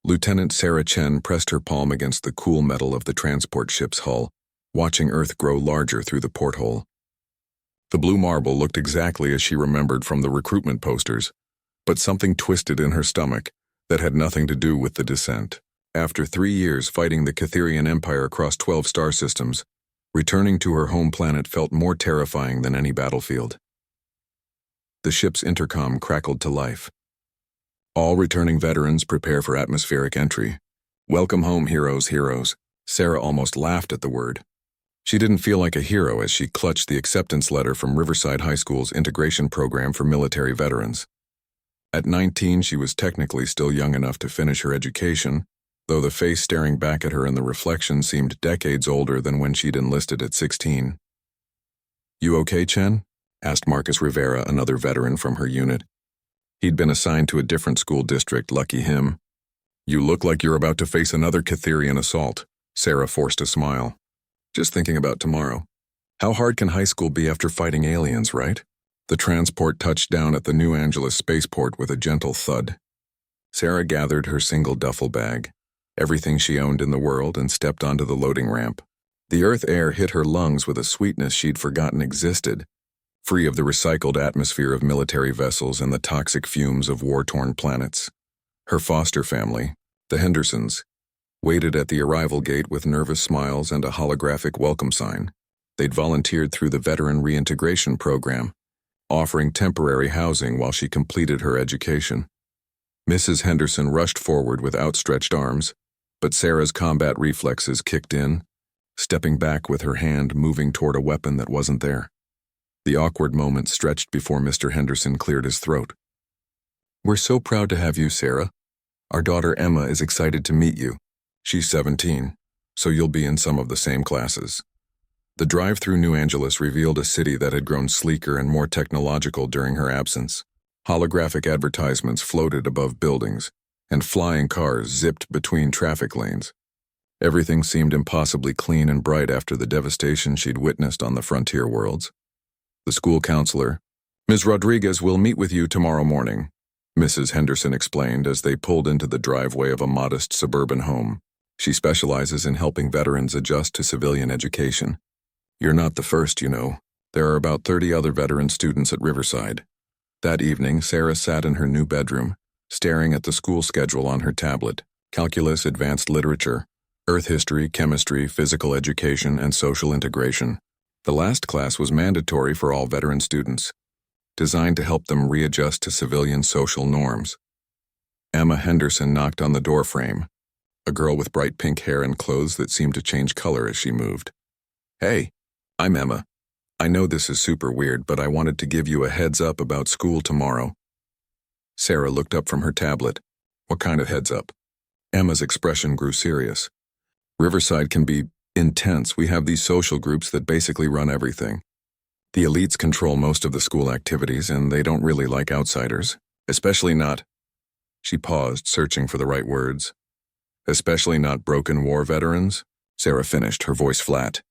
Lieutenant Sarah Chen pressed her palm against the cool metal of the transport ship's hull, watching Earth grow larger through the porthole. The blue marble looked exactly as she remembered from the recruitment posters, but something twisted in her stomach that had nothing to do with the descent. After 3 years fighting the Catherian Empire across 12 star systems, returning to her home planet felt more terrifying than any battlefield. The ship's intercom crackled to life. All returning veterans prepare for atmospheric entry. Welcome home, heroes. Sarah almost laughed at the word. She didn't feel like a hero as she clutched the acceptance letter from Riverside High School's integration program for military veterans. At 19, she was technically still young enough to finish her education, though the face staring back at her in the reflection seemed decades older than when she'd enlisted at 16. "You okay, Chen?" asked Marcus Rivera, another veteran from her unit. He'd been assigned to a different school district, lucky him. "You look like you're about to face another Catherian assault." Sarah forced a smile. "Just thinking about tomorrow. How hard can high school be after fighting aliens, right?" The transport touched down at the New Angeles spaceport with a gentle thud. Sarah gathered her single duffel bag, everything she owned in the world, and stepped onto the loading ramp. The Earth air hit her lungs with a sweetness she'd forgotten existed, free of the recycled atmosphere of military vessels and the toxic fumes of war-torn planets. Her foster family, the Hendersons, waited at the arrival gate with nervous smiles and a holographic welcome sign. They'd volunteered through the Veteran Reintegration Program, offering temporary housing while she completed her education. Mrs. Henderson rushed forward with outstretched arms, but Sarah's combat reflexes kicked in, stepping back with her hand moving toward a weapon that wasn't there. The awkward moment stretched before Mr. Henderson cleared his throat. "We're so proud to have you, Sarah. Our daughter Emma is excited to meet you. She's 17, so you'll be in some of the same classes." The drive through New Angeles revealed a city that had grown sleeker and more technological during her absence. Holographic advertisements floated above buildings, and flying cars zipped between traffic lanes. Everything seemed impossibly clean and bright after the devastation she'd witnessed on the frontier worlds. The school counselor, "Ms. Rodriguez will meet with you tomorrow morning," Mrs. Henderson explained as they pulled into the driveway of a modest suburban home. "She specializes in helping veterans adjust to civilian education. You're not the first, you know. There are about 30 other veteran students at Riverside." That evening, Sarah sat in her new bedroom, staring at the school schedule on her tablet: calculus, advanced literature, earth history, chemistry, physical education, and social integration. The last class was mandatory for all veteran students, designed to help them readjust to civilian social norms. Emma Henderson knocked on the doorframe, a girl with bright pink hair and clothes that seemed to change color as she moved. "Hey, I'm Emma. I know this is super weird, but I wanted to give you a heads up about school tomorrow." Sarah looked up from her tablet. "What kind of heads up?" Emma's expression grew serious. "Riverside can be intense. We have these social groups that basically run everything. The elites control most of the school activities, and they don't really like outsiders, especially not—" She paused, searching for the right words. "Especially not broken war veterans?" Sarah finished, her voice flat.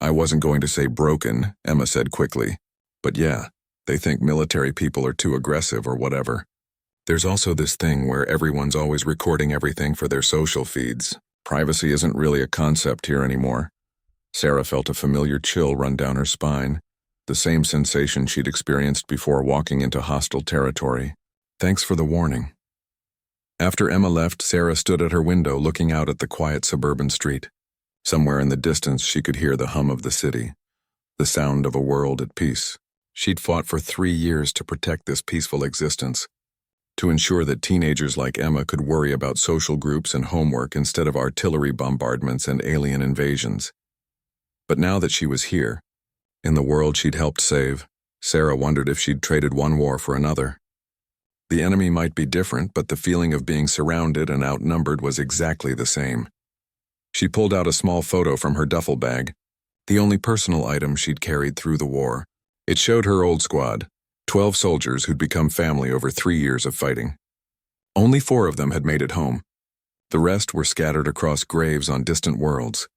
"I wasn't going to say broken," Emma said quickly. "But yeah, they think military people are too aggressive or whatever. There's also this thing where everyone's always recording everything for their social feeds. Privacy isn't really a concept here anymore." Sarah felt a familiar chill run down her spine, the same sensation she'd experienced before walking into hostile territory. "Thanks for the warning." After Emma left, Sarah stood at her window looking out at the quiet suburban street. Somewhere in the distance, she could hear the hum of the city, the sound of a world at peace. She'd fought for 3 years to protect this peaceful existence, to ensure that teenagers like Emma could worry about social groups and homework instead of artillery bombardments and alien invasions. But now that she was here, in the world she'd helped save, Sarah wondered if she'd traded one war for another. The enemy might be different, but the feeling of being surrounded and outnumbered was exactly the same. She pulled out a small photo from her duffel bag, the only personal item she'd carried through the war. It showed her old squad, 12 soldiers who'd become family over 3 years of fighting. Only 4 of them had made it home. The rest were scattered across graves on distant worlds,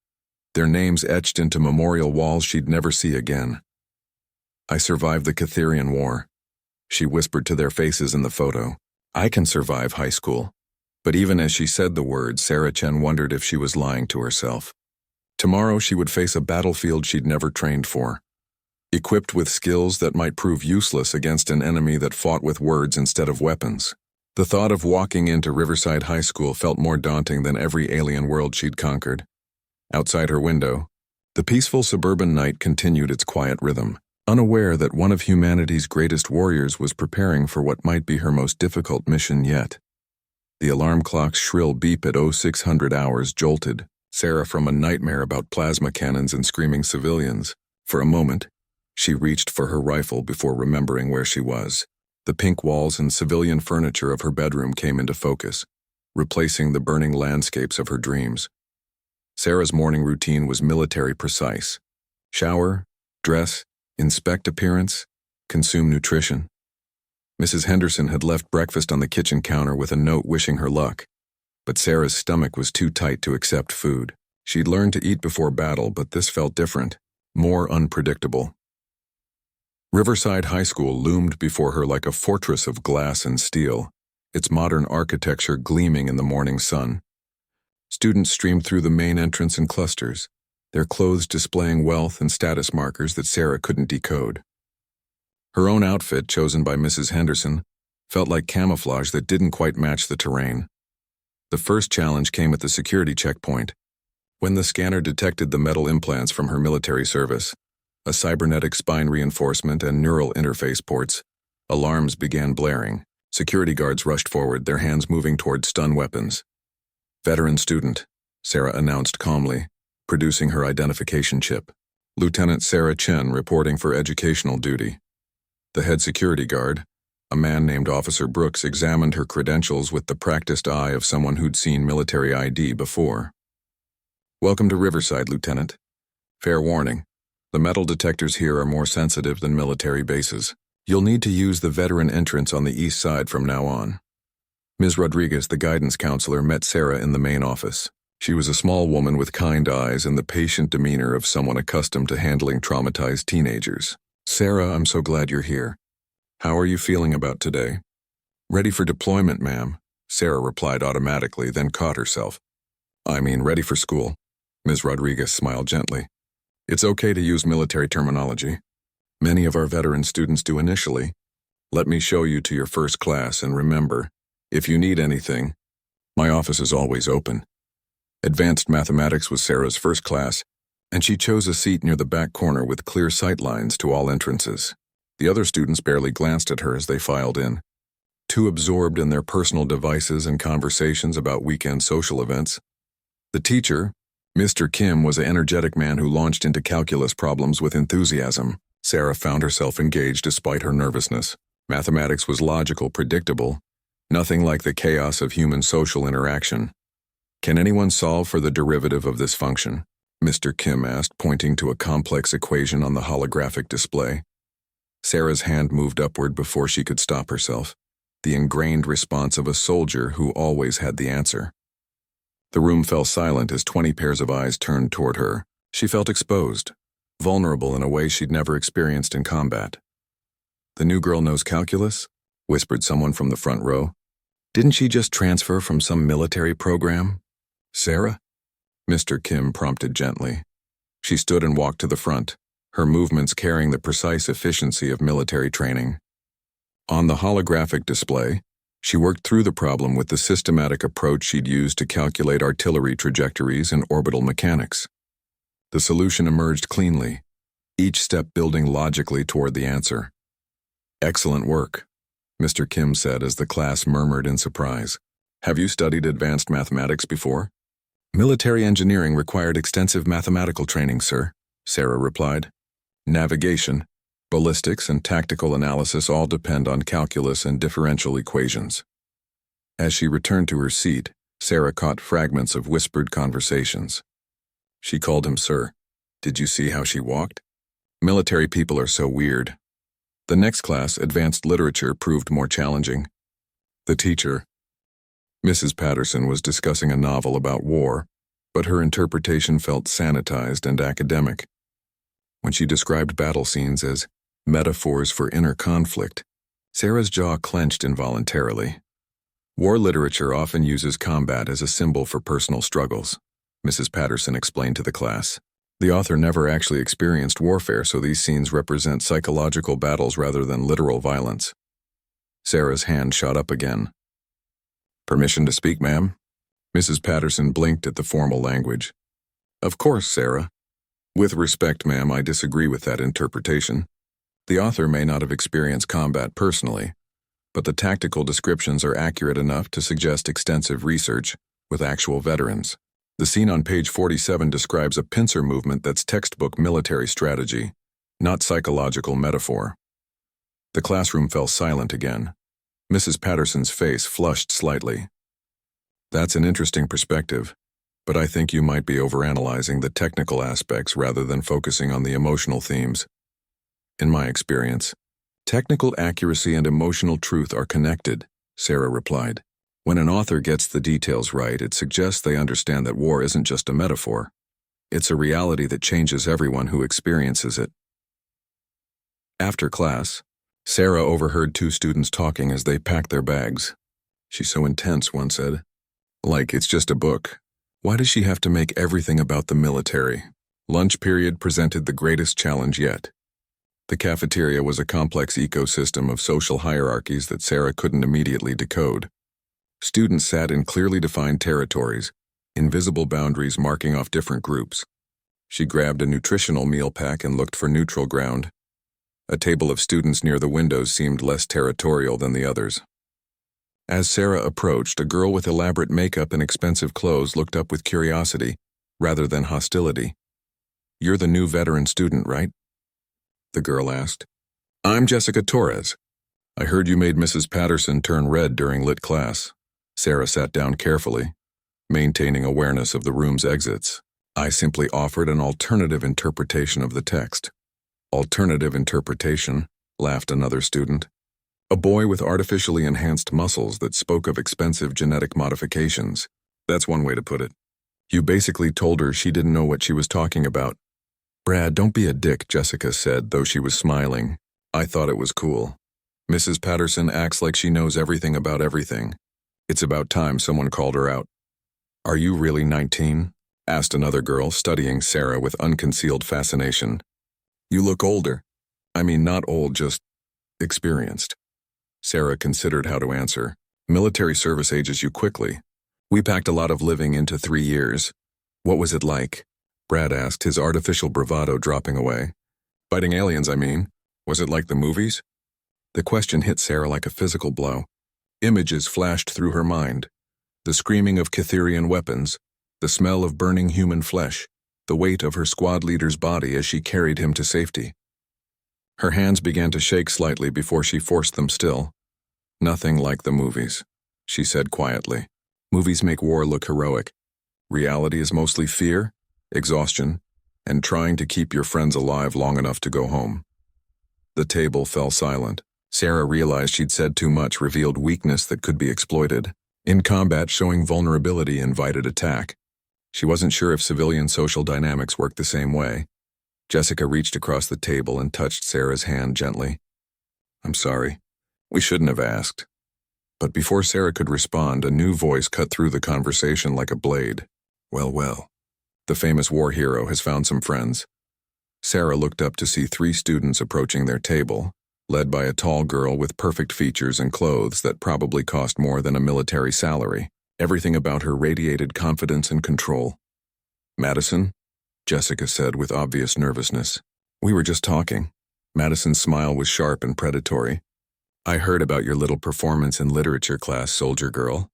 their names etched into memorial walls she'd never see again. "I survived the Catherian War," she whispered to their faces in the photo. "I can survive high school." But even as she said the words, Sarah Chen wondered if she was lying to herself. Tomorrow she would face a battlefield she'd never trained for, equipped with skills that might prove useless against an enemy that fought with words instead of weapons. The thought of walking into Riverside High School felt more daunting than every alien world she'd conquered. Outside her window, the peaceful suburban night continued its quiet rhythm, unaware that one of humanity's greatest warriors was preparing for what might be her most difficult mission yet. The alarm clock's shrill beep at 0600 hours jolted Sarah from a nightmare about plasma cannons and screaming civilians. For a moment, she reached for her rifle before remembering where she was. The pink walls and civilian furniture of her bedroom came into focus, replacing the burning landscapes of her dreams. Sarah's morning routine was military precise. Shower, dress, inspect appearance, consume nutrition. Mrs. Henderson had left breakfast on the kitchen counter with a note wishing her luck, but Sarah's stomach was too tight to accept food. She'd learned to eat before battle, but this felt different, more unpredictable. Riverside High School loomed before her like a fortress of glass and steel, its modern architecture gleaming in the morning sun. Students streamed through the main entrance in clusters, their clothes displaying wealth and status markers that Sarah couldn't decode. Her own outfit, chosen by Mrs. Henderson, felt like camouflage that didn't quite match the terrain. The first challenge came at the security checkpoint. When the scanner detected the metal implants from her military service, a cybernetic spine reinforcement and neural interface ports, alarms began blaring. Security guards rushed forward, their hands moving toward stun weapons. "Veteran student," Sarah announced calmly, producing her identification chip. "Lieutenant Sarah Chen reporting for educational duty." The head security guard, a man named Officer Brooks, examined her credentials with the practiced eye of someone who'd seen military ID before. "Welcome to Riverside, Lieutenant. Fair warning, the metal detectors here are more sensitive than military bases. You'll need to use the veteran entrance on the east side from now on." Ms. Rodriguez, the guidance counselor, met Sarah in the main office. She was a small woman with kind eyes and the patient demeanor of someone accustomed to handling traumatized teenagers. "Sarah, I'm so glad you're here. How are you feeling about today?" "Ready for deployment, ma'am," Sarah replied automatically, then caught herself. "I mean, ready for school." Ms. Rodriguez smiled gently. "It's okay to use military terminology. Many of our veteran students do initially. Let me show you to your first class, and remember, if you need anything, my office is always open." Advanced mathematics was Sarah's first class, and she chose a seat near the back corner with clear sight lines to all entrances. The other students barely glanced at her as they filed in, too absorbed in their personal devices and conversations about weekend social events. The teacher, Mr. Kim, was an energetic man who launched into calculus problems with enthusiasm. Sarah found herself engaged despite her nervousness. Mathematics was logical, predictable, nothing like the chaos of human social interaction. "Can anyone solve for the derivative of this function?" Mr. Kim asked, pointing to a complex equation on the holographic display. Sarah's hand moved upward before she could stop herself, the ingrained response of a soldier who always had the answer. The room fell silent as 20 pairs of eyes turned toward her. She felt exposed, vulnerable in a way she'd never experienced in combat. "The new girl knows calculus?" whispered someone from the front row. "Didn't she just transfer from some military program?" "Sarah?" Mr. Kim prompted gently. She stood and walked to the front, her movements carrying the precise efficiency of military training. On the holographic display, she worked through the problem with the systematic approach she'd used to calculate artillery trajectories and orbital mechanics. The solution emerged cleanly, each step building logically toward the answer. "Excellent work," Mr. Kim said as the class murmured in surprise. "Have you studied advanced mathematics before?" "Military engineering required extensive mathematical training, sir," Sarah replied. "Navigation, ballistics, and tactical analysis all depend on calculus and differential equations." As she returned to her seat, Sarah caught fragments of whispered conversations. She called him sir. "Did you see how she walked? Military people are so weird." The next class, advanced literature, proved more challenging. The teacher, Mrs. Patterson, was discussing a novel about war, but her interpretation felt sanitized and academic. When she described battle scenes as metaphors for inner conflict, Sarah's jaw clenched involuntarily. War literature often uses combat as a symbol for personal struggles, Mrs. Patterson explained to the class. The author never actually experienced warfare, so these scenes represent psychological battles rather than literal violence. Sarah's hand shot up again. Permission to speak, ma'am? Mrs. Patterson blinked at the formal language. Of course, Sarah. With respect, ma'am, I disagree with that interpretation. The author may not have experienced combat personally, but the tactical descriptions are accurate enough to suggest extensive research with actual veterans. The scene on page 47 describes a pincer movement that's textbook military strategy, not psychological metaphor. The classroom fell silent again. Mrs. Patterson's face flushed slightly. That's an interesting perspective, but I think you might be overanalyzing the technical aspects rather than focusing on the emotional themes. In my experience, technical accuracy and emotional truth are connected, Sarah replied. When an author gets the details right, it suggests they understand that war isn't just a metaphor. It's a reality that changes everyone who experiences it. After class, Sarah overheard two students talking as they packed their bags. She's so intense, one said. Like, it's just a book. Why does she have to make everything about the military? Lunch period presented the greatest challenge yet. The cafeteria was a complex ecosystem of social hierarchies that Sarah couldn't immediately decode. Students sat in clearly defined territories, invisible boundaries marking off different groups. She grabbed a nutritional meal pack and looked for neutral ground. A table of students near the windows seemed less territorial than the others. As Sarah approached, a girl with elaborate makeup and expensive clothes looked up with curiosity, rather than hostility. You're the new veteran student, right? The girl asked. I'm Jessica Torres. I heard you made Mrs. Patterson turn red during lit class. Sarah sat down carefully, maintaining awareness of the room's exits. I simply offered an alternative interpretation of the text. Alternative interpretation, laughed another student. A boy with artificially enhanced muscles that spoke of expensive genetic modifications. That's one way to put it. You basically told her she didn't know what she was talking about. Brad, don't be a dick, Jessica said, though she was smiling. I thought it was cool. Mrs. Patterson acts like she knows everything about everything. It's about time someone called her out. Are you really 19? Asked another girl, studying Sarah with unconcealed fascination. You look older. I mean, not old, just experienced. Sarah considered how to answer. Military service ages you quickly. We packed a lot of living into 3 years. What was it like? Brad asked, his artificial bravado dropping away. Fighting aliens, I mean. Was it like the movies? The question hit Sarah like a physical blow. Images flashed through her mind. The screaming of Catherian weapons, the smell of burning human flesh, the weight of her squad leader's body as she carried him to safety. Her hands began to shake slightly before she forced them still. Nothing like the movies, she said quietly. Movies make war look heroic. Reality is mostly fear, exhaustion, and trying to keep your friends alive long enough to go home. The table fell silent. Sarah realized she'd said too much, revealed weakness that could be exploited. In combat, showing vulnerability invited attack. She wasn't sure if civilian social dynamics worked the same way. Jessica reached across the table and touched Sarah's hand gently. I'm sorry. We shouldn't have asked. But before Sarah could respond, a new voice cut through the conversation like a blade. Well, well. The famous war hero has found some friends. Sarah looked up to see 3 students approaching their table, led by a tall girl with perfect features and clothes that probably cost more than a military salary. Everything about her radiated confidence and control. Madison? Jessica said with obvious nervousness. We were just talking. Madison's smile was sharp and predatory. I heard about your little performance in literature class, soldier girl.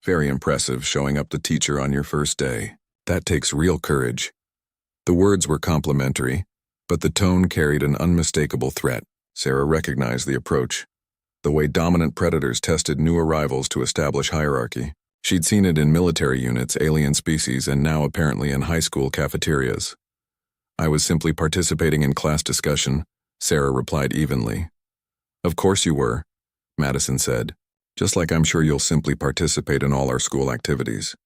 Very impressive, showing up the teacher on your first day. That takes real courage. The words were complimentary, but the tone carried an unmistakable threat. Sarah recognized the approach. The way dominant predators tested new arrivals to establish hierarchy. She'd seen it in military units, alien species, and now apparently in high school cafeterias. I was simply participating in class discussion, Sarah replied evenly. Of course you were, Madison said, just like I'm sure you'll simply participate in all our school activities.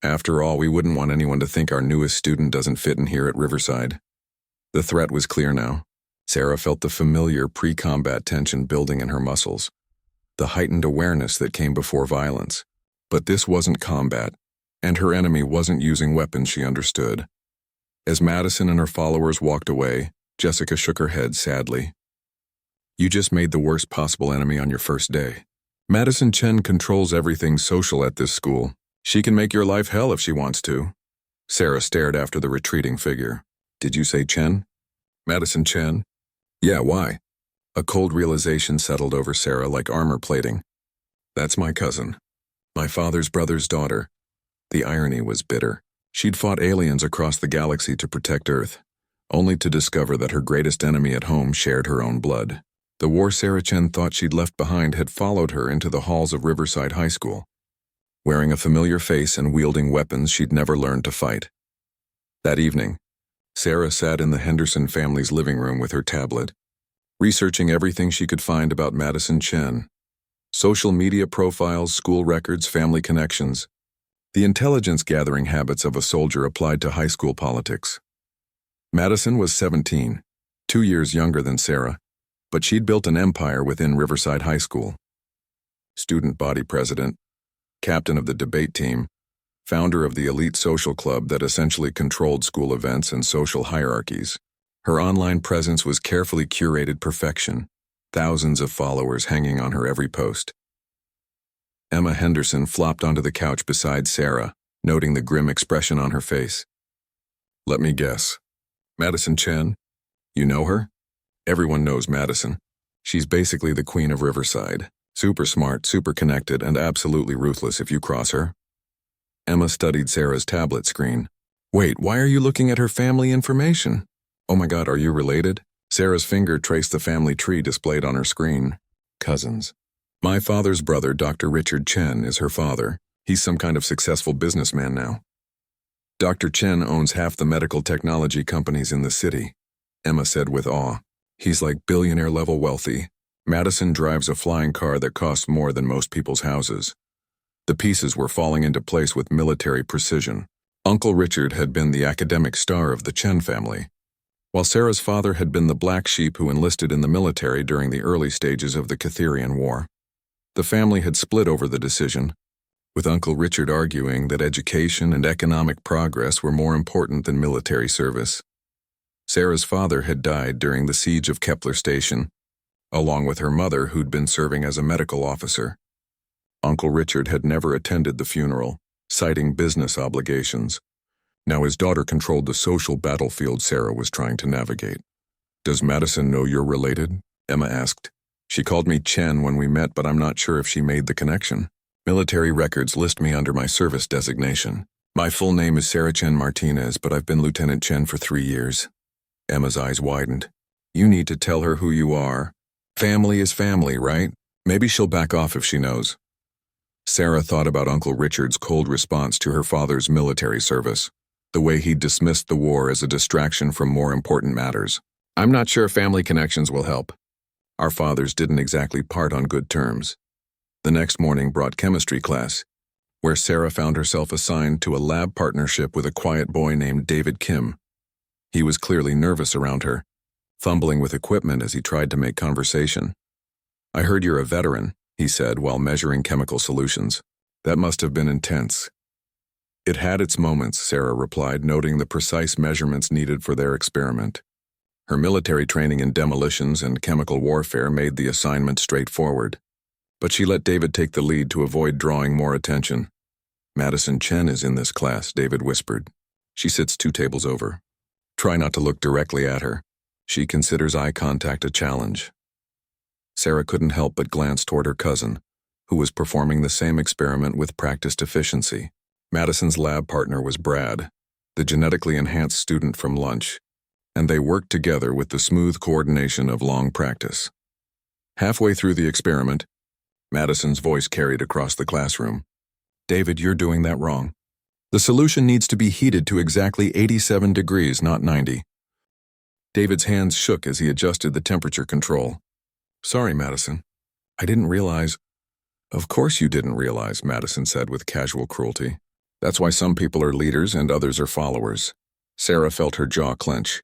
After all, we wouldn't want anyone to think our newest student doesn't fit in here at Riverside. The threat was clear now. Sarah felt the familiar pre-combat tension building in her muscles. the heightened awareness that came before violence. But this wasn't combat, and her enemy wasn't using weapons she understood. As Madison and her followers walked away, Jessica shook her head sadly. You just made the worst possible enemy on your first day. Madison Chen controls everything social at this school. She can make your life hell if she wants to. Sarah stared after the retreating figure. Did you say Chen? Madison Chen? Yeah, why? A cold realization settled over Sarah like armor plating. That's my cousin. My father's brother's daughter. The irony was bitter. She'd fought aliens across the galaxy to protect Earth, only to discover that her greatest enemy at home shared her own blood. The war Sarah Chen thought she'd left behind had followed her into the halls of Riverside High School, wearing a familiar face and wielding weapons she'd never learned to fight. That evening, Sarah sat in the Henderson family's living room with her tablet, researching everything she could find about Madison Chen. Social media profiles, school records, family connections. The intelligence-gathering habits of a soldier applied to high school politics. Madison was 17, 2 years younger than Sarah, but she'd built an empire within Riverside High School. Student body president, captain of the debate team, founder of the elite social club that essentially controlled school events and social hierarchies. Her online presence was carefully curated perfection, thousands of followers hanging on her every post. Emma Henderson flopped onto the couch beside Sarah, noting the grim expression on her face. Let me guess. Madison Chen? You know her? Everyone knows Madison. She's basically the queen of Riverside. Super smart, super connected, and absolutely ruthless if you cross her. Emma studied Sarah's tablet screen. Wait, why are you looking at her family information? Oh my God, are you related? Sarah's finger traced the family tree displayed on her screen. Cousins. My father's brother, Dr. Richard Chen, is her father. He's some kind of successful businessman now. Dr. Chen owns half the medical technology companies in the city, Emma said with awe. He's like billionaire-level wealthy. Madison drives a flying car that costs more than most people's houses. The pieces were falling into place with military precision. Uncle Richard had been the academic star of the Chen family, while Sarah's father had been the black sheep who enlisted in the military during the early stages of the Catherian War. The family had split over the decision, with Uncle Richard arguing that education and economic progress were more important than military service. Sarah's father had died during the siege of Kepler Station, along with her mother who'd been serving as a medical officer. Uncle Richard had never attended the funeral, citing business obligations. Now his daughter controlled the social battlefield Sarah was trying to navigate. Does Madison know you're related? Emma asked. She called me Chen when we met, but I'm not sure if she made the connection. Military records list me under my service designation. My full name is Sarah Chen Martinez, but I've been Lieutenant Chen for 3 years. Emma's eyes widened. You need to tell her who you are. Family is family, right? Maybe she'll back off if she knows. Sarah thought about Uncle Richard's cold response to her father's military service, the way he dismissed the war as a distraction from more important matters. I'm not sure family connections will help. Our fathers didn't exactly part on good terms. The next morning brought chemistry class, where Sarah found herself assigned to a lab partnership with a quiet boy named David Kim. He was clearly nervous around her, fumbling with equipment as he tried to make conversation. I heard you're a veteran, he said while measuring chemical solutions. That must have been intense. It had its moments, Sarah replied, noting the precise measurements needed for their experiment. Her military training in demolitions and chemical warfare made the assignment straightforward. But she let David take the lead to avoid drawing more attention. Madison Chen is in this class, David whispered. She sits 2 tables over. Try not to look directly at her. She considers eye contact a challenge. Sarah couldn't help but glance toward her cousin, who was performing the same experiment with practiced efficiency. Madison's lab partner was Brad, the genetically enhanced student from lunch, and they worked together with the smooth coordination of long practice. Halfway through the experiment, Madison's voice carried across the classroom. David, you're doing that wrong. The solution needs to be heated to exactly 87 degrees, not 90. David's hands shook as he adjusted the temperature control. Sorry, Madison. I didn't realize. Of course you didn't realize, Madison said with casual cruelty. That's why some people are leaders and others are followers. Sarah felt her jaw clench.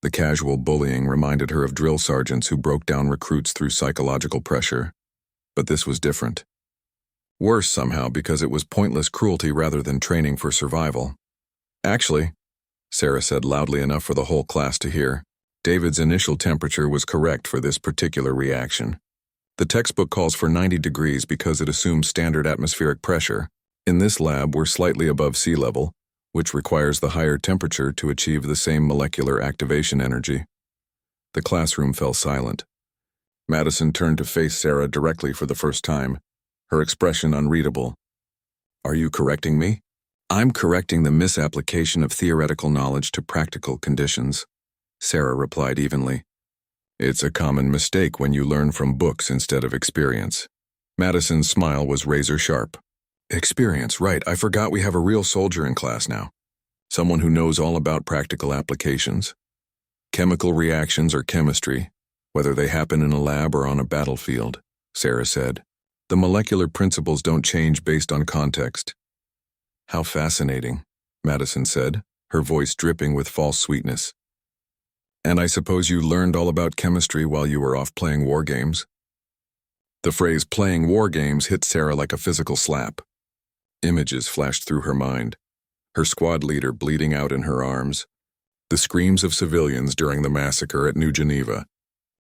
The casual bullying reminded her of drill sergeants who broke down recruits through psychological pressure. But this was different. Worse somehow because it was pointless cruelty rather than training for survival. Actually, Sarah said loudly enough for the whole class to hear, David's initial temperature was correct for this particular reaction. The textbook calls for 90 degrees because it assumes standard atmospheric pressure. In this lab, we're slightly above sea level, which requires the higher temperature to achieve the same molecular activation energy. The classroom fell silent. Madison turned to face Sarah directly for the first time, her expression unreadable. Are you correcting me? I'm correcting the misapplication of theoretical knowledge to practical conditions, Sarah replied evenly. It's a common mistake when you learn from books instead of experience. Madison's smile was razor sharp. Experience, right. I forgot we have a real soldier in class now. Someone who knows all about practical applications. Chemical reactions or chemistry, whether they happen in a lab or on a battlefield, Sarah said. The molecular principles don't change based on context. How fascinating, Madison said, her voice dripping with false sweetness. And I suppose you learned all about chemistry while you were off playing war games? The phrase playing war games hit Sarah like a physical slap. Images flashed through her mind. Her squad leader bleeding out in her arms. The screams of civilians during the massacre at New Geneva.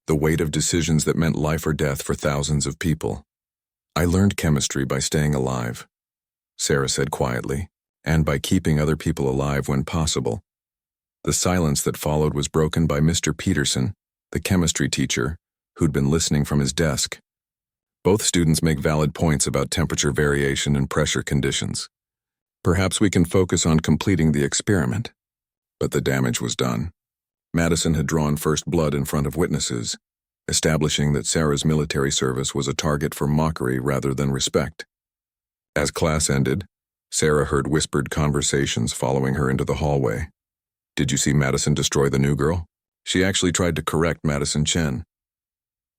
The weight of decisions that meant life or death for thousands of people. I learned chemistry by staying alive, Sarah said quietly, and by keeping other people alive when possible. The silence that followed was broken by Mr. Peterson, the chemistry teacher, who'd been listening from his desk. Both students make valid points about temperature variation and pressure conditions. Perhaps we can focus on completing the experiment. But the damage was done. Madison had drawn first blood in front of witnesses, establishing that Sarah's military service was a target for mockery rather than respect. As class ended, Sarah heard whispered conversations following her into the hallway. Did you see Madison destroy the new girl? She actually tried to correct Madison Chen.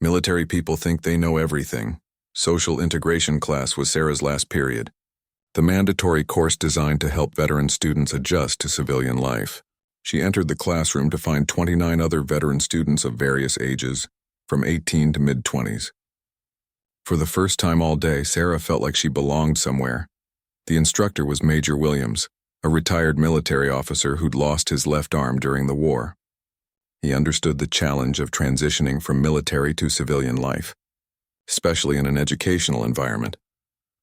Military people think they know everything. Social integration class was Sarah's last period. The mandatory course designed to help veteran students adjust to civilian life. She entered the classroom to find 29 other veteran students of various ages, from 18 to mid-20s. For the first time all day, Sarah felt like she belonged somewhere. The instructor was Major Williams, a retired military officer who'd lost his left arm during the war. He understood the challenge of transitioning from military to civilian life, especially in an educational environment.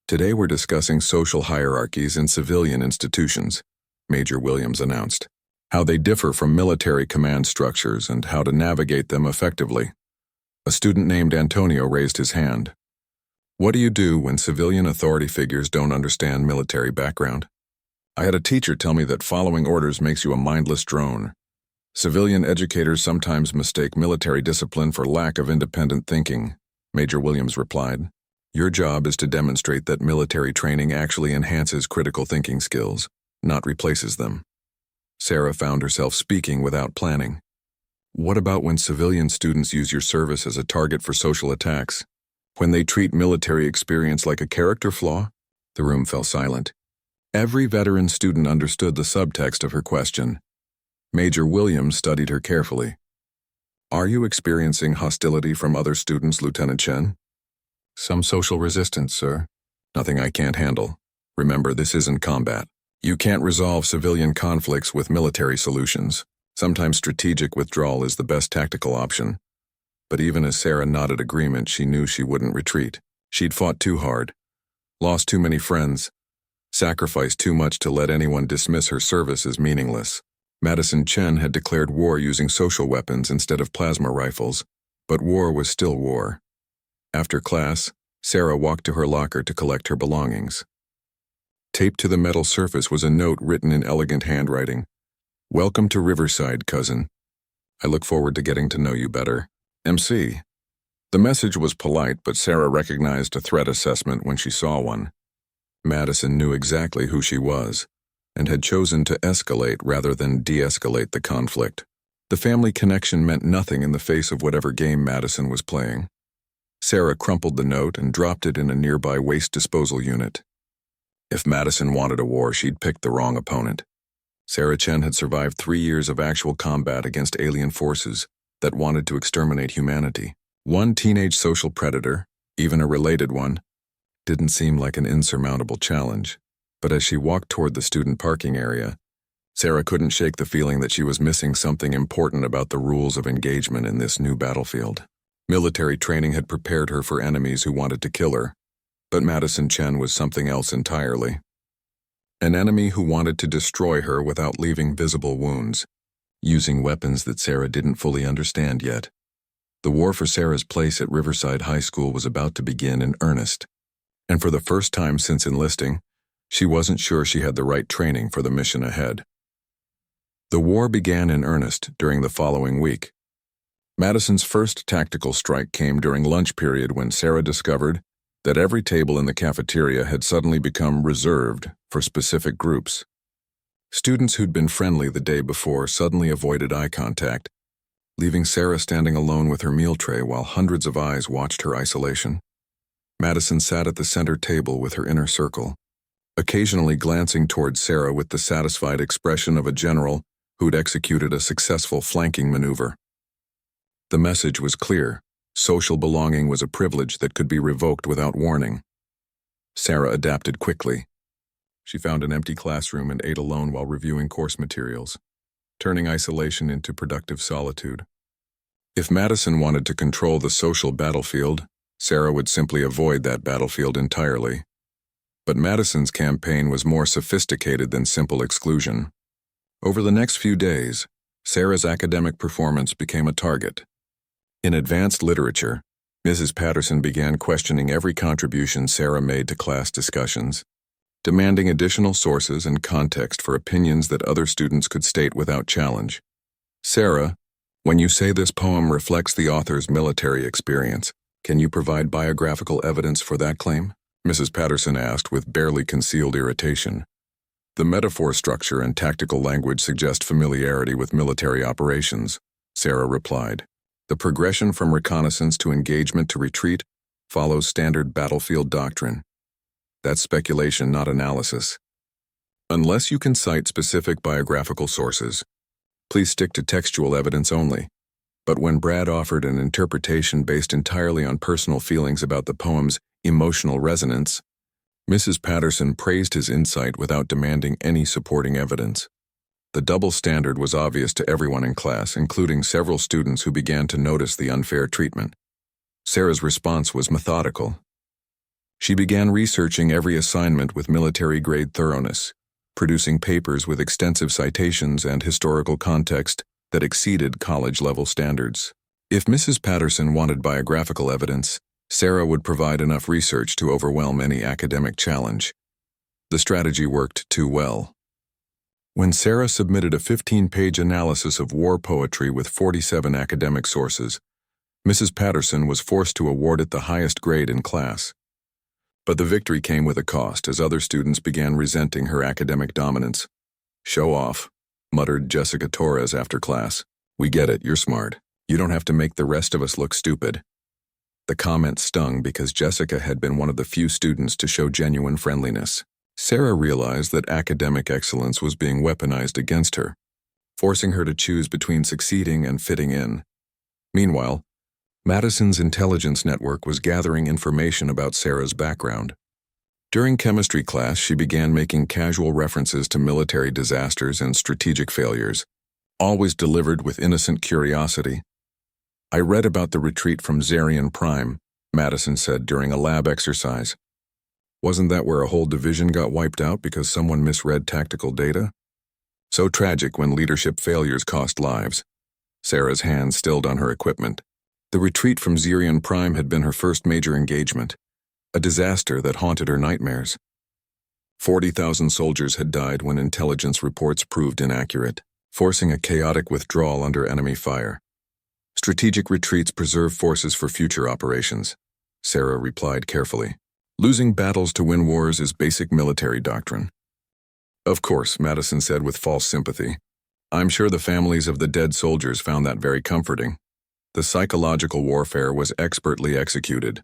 Today we're discussing social hierarchies in civilian institutions, Major Williams announced, how they differ from military command structures and how to navigate them effectively. A student named Antonio raised his hand. What do you do when civilian authority figures don't understand military background? I had a teacher tell me that following orders makes you a mindless drone. Civilian educators sometimes mistake military discipline for lack of independent thinking, Major Williams replied. Your job is to demonstrate that military training actually enhances critical thinking skills, not replaces them. Sarah found herself speaking without planning. What about when civilian students use your service as a target for social attacks? When they treat military experience like a character flaw? The room fell silent. Every veteran student understood the subtext of her question. Major Williams studied her carefully. Are you experiencing hostility from other students, Lieutenant Chen? Some social resistance, sir. Nothing I can't handle. Remember, this isn't combat. You can't resolve civilian conflicts with military solutions. Sometimes strategic withdrawal is the best tactical option. But even as Sarah nodded agreement, she knew she wouldn't retreat. She'd fought too hard, lost too many friends, sacrificed too much to let anyone dismiss her service as meaningless. Madison Chen had declared war using social weapons instead of plasma rifles, but war was still war. After class, Sarah walked to her locker to collect her belongings. Taped to the metal surface was a note written in elegant handwriting. Welcome to Riverside, cousin. I look forward to getting to know you better. MC. The message was polite, but Sarah recognized a threat assessment when she saw one. Madison knew exactly who she was, and had chosen to escalate rather than de-escalate the conflict. The family connection meant nothing in the face of whatever game Madison was playing. Sarah crumpled the note and dropped it in a nearby waste disposal unit. If Madison wanted a war, she'd picked the wrong opponent. Sarah Chen had survived 3 years of actual combat against alien forces that wanted to exterminate humanity. One teenage social predator, even a related one, didn't seem like an insurmountable challenge. But as she walked toward the student parking area, Sarah couldn't shake the feeling that she was missing something important about the rules of engagement in this new battlefield. Military training had prepared her for enemies who wanted to kill her, but Madison Chen was something else entirely. An enemy who wanted to destroy her without leaving visible wounds, using weapons that Sarah didn't fully understand yet. The war for Sarah's place at Riverside High School was about to begin in earnest, and for the first time since enlisting, she wasn't sure she had the right training for the mission ahead. The war began in earnest during the following week. Madison's first tactical strike came during lunch period when Sarah discovered that every table in the cafeteria had suddenly become reserved for specific groups. Students who'd been friendly the day before suddenly avoided eye contact, leaving Sarah standing alone with her meal tray while hundreds of eyes watched her isolation. Madison sat at the center table with her inner circle, occasionally glancing towards Sarah with the satisfied expression of a general who'd executed a successful flanking maneuver. The message was clear. Social belonging was a privilege that could be revoked without warning. Sarah adapted quickly. She found an empty classroom and ate alone while reviewing course materials, turning isolation into productive solitude. If Madison wanted to control the social battlefield, Sarah would simply avoid that battlefield entirely. But Madison's campaign was more sophisticated than simple exclusion. Over the next few days, Sarah's academic performance became a target. In advanced literature, Mrs. Patterson began questioning every contribution Sarah made to class discussions, demanding additional sources and context for opinions that other students could state without challenge. "Sarah, when you say this poem reflects the author's military experience, can you provide biographical evidence for that claim?" Mrs. Patterson asked with barely concealed irritation. "The metaphor structure and tactical language suggest familiarity with military operations," Sarah replied. "The progression from reconnaissance to engagement to retreat follows standard battlefield doctrine. That's speculation, not analysis. Unless you can cite specific biographical sources, please stick to textual evidence only." But when Brad offered an interpretation based entirely on personal feelings about the poem's emotional resonance, Mrs. Patterson praised his insight without demanding any supporting evidence. The double standard was obvious to everyone in class, including several students who began to notice the unfair treatment. Sarah's response was methodical. She began researching every assignment with military-grade thoroughness, producing papers with extensive citations and historical context that exceeded college-level standards. If Mrs. Patterson wanted biographical evidence, Sarah would provide enough research to overwhelm any academic challenge. The strategy worked too well. When Sarah submitted a 15-page analysis of war poetry with 47 academic sources, Mrs. Patterson was forced to award it the highest grade in class. But the victory came with a cost as other students began resenting her academic dominance. "Show off," muttered Jessica Torres after class. "We get it, you're smart. You don't have to make the rest of us look stupid." The comment stung because Jessica had been one of the few students to show genuine friendliness. Sarah realized that academic excellence was being weaponized against her, forcing her to choose between succeeding and fitting in. Meanwhile, Madison's intelligence network was gathering information about Sarah's background. During chemistry class, she began making casual references to military disasters and strategic failures, always delivered with innocent curiosity. "I read about the retreat from Zarian Prime," Madison said during a lab exercise. "Wasn't that where a whole division got wiped out because someone misread tactical data? So tragic when leadership failures cost lives." Sarah's hand stilled on her equipment. The retreat from Zarian Prime had been her first major engagement, a disaster that haunted her nightmares. 40,000 soldiers had died when intelligence reports proved inaccurate, forcing a chaotic withdrawal under enemy fire. "Strategic retreats preserve forces for future operations," Sarah replied carefully. "Losing battles to win wars is basic military doctrine." "Of course," Madison said with false sympathy. "I'm sure the families of the dead soldiers found that very comforting." The psychological warfare was expertly executed.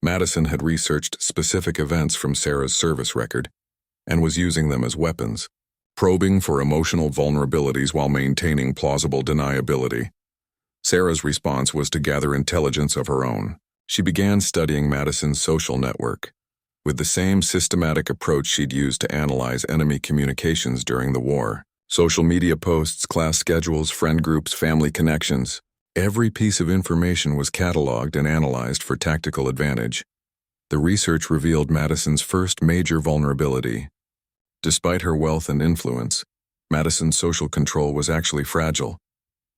Madison had researched specific events from Sarah's service record and was using them as weapons, probing for emotional vulnerabilities while maintaining plausible deniability. Sarah's response was to gather intelligence of her own, She began studying Madison's social network, with the same systematic approach she'd used to analyze enemy communications during the war. Social media posts, class schedules, friend groups, family connections. Every piece of information was cataloged and analyzed for tactical advantage. The research revealed Madison's first major vulnerability. Despite her wealth and influence, Madison's social control was actually fragile,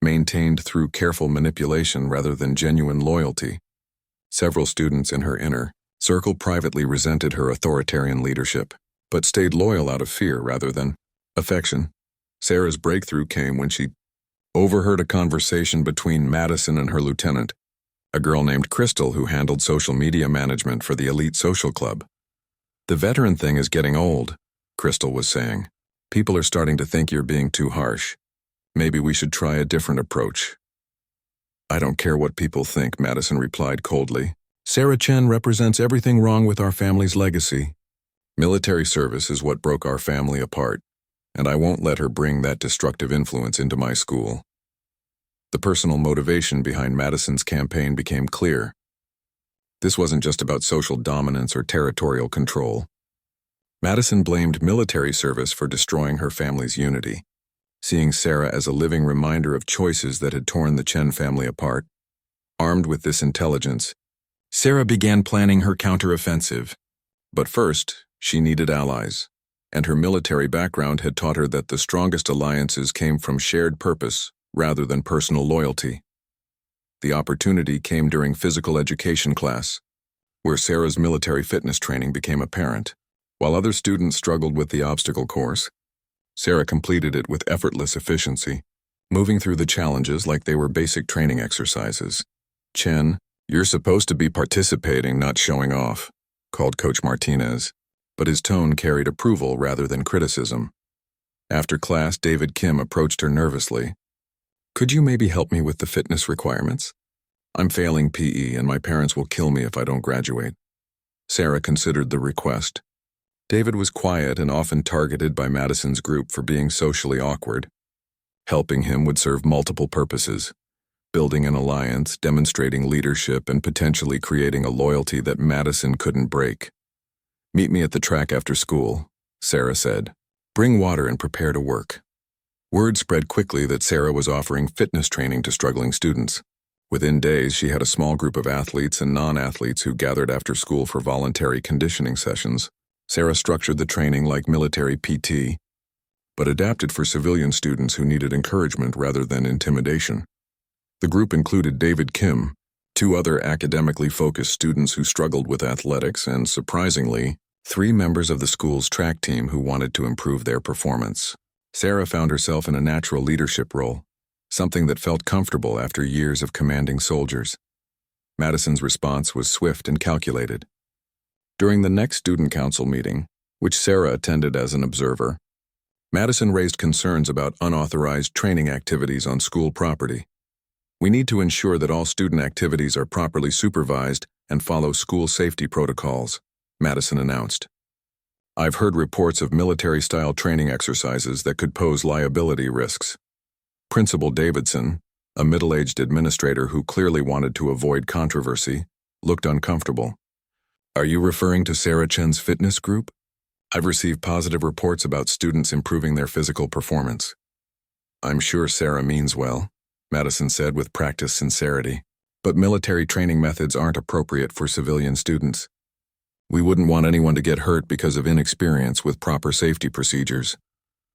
maintained through careful manipulation rather than genuine loyalty. Several students in her inner circle privately resented her authoritarian leadership, but stayed loyal out of fear rather than affection. Sarah's breakthrough came when she overheard a conversation between Madison and her lieutenant, a girl named Crystal who handled social media management for the elite social club. "The veteran thing is getting old," Crystal was saying. "People are starting to think you're being too harsh. Maybe we should try a different approach." "I don't care what people think," Madison replied coldly. "Sarah Chen represents everything wrong with our family's legacy. Military service is what broke our family apart, and I won't let her bring that destructive influence into my school." The personal motivation behind Madison's campaign became clear. This wasn't just about social dominance or territorial control. Madison blamed military service for destroying her family's unity, seeing Sarah as a living reminder of choices that had torn the Chen family apart. Armed with this intelligence, Sarah began planning her counteroffensive. But first, she needed allies, and her military background had taught her that the strongest alliances came from shared purpose rather than personal loyalty. The opportunity came during physical education class, where Sarah's military fitness training became apparent. While other students struggled with the obstacle course, Sarah completed it with effortless efficiency, moving through the challenges like they were basic training exercises. "Chen, you're supposed to be participating, not showing off," called Coach Martinez, but his tone carried approval rather than criticism. After class, David Kim approached her nervously. "Could you maybe help me with the fitness requirements? I'm failing PE and my parents will kill me if I don't graduate." Sarah considered the request. David was quiet and often targeted by Madison's group for being socially awkward. Helping him would serve multiple purposes: building an alliance, demonstrating leadership, and potentially creating a loyalty that Madison couldn't break. "Meet me at the track after school," Sarah said. "Bring water and prepare to work." Word spread quickly that Sarah was offering fitness training to struggling students. Within days, she had a small group of athletes and non-athletes who gathered after school for voluntary conditioning sessions. Sarah structured the training like military PT, but adapted for civilian students who needed encouragement rather than intimidation. The group included David Kim, 2 other academically focused students who struggled with athletics, and, surprisingly, 3 members of the school's track team who wanted to improve their performance. Sarah found herself in a natural leadership role, something that felt comfortable after years of commanding soldiers. Madison's response was swift and calculated. During the next student council meeting, which Sarah attended as an observer, Madison raised concerns about unauthorized training activities on school property. "We need to ensure that all student activities are properly supervised and follow school safety protocols," Madison announced. "I've heard reports of military-style training exercises that could pose liability risks." Principal Davidson, a middle-aged administrator who clearly wanted to avoid controversy, looked uncomfortable. "Are you referring to Sarah Chen's fitness group? I've received positive reports about students improving their physical performance." "I'm sure Sarah means well," Madison said with practiced sincerity, "but military training methods aren't appropriate for civilian students. We wouldn't want anyone to get hurt because of inexperience with proper safety procedures."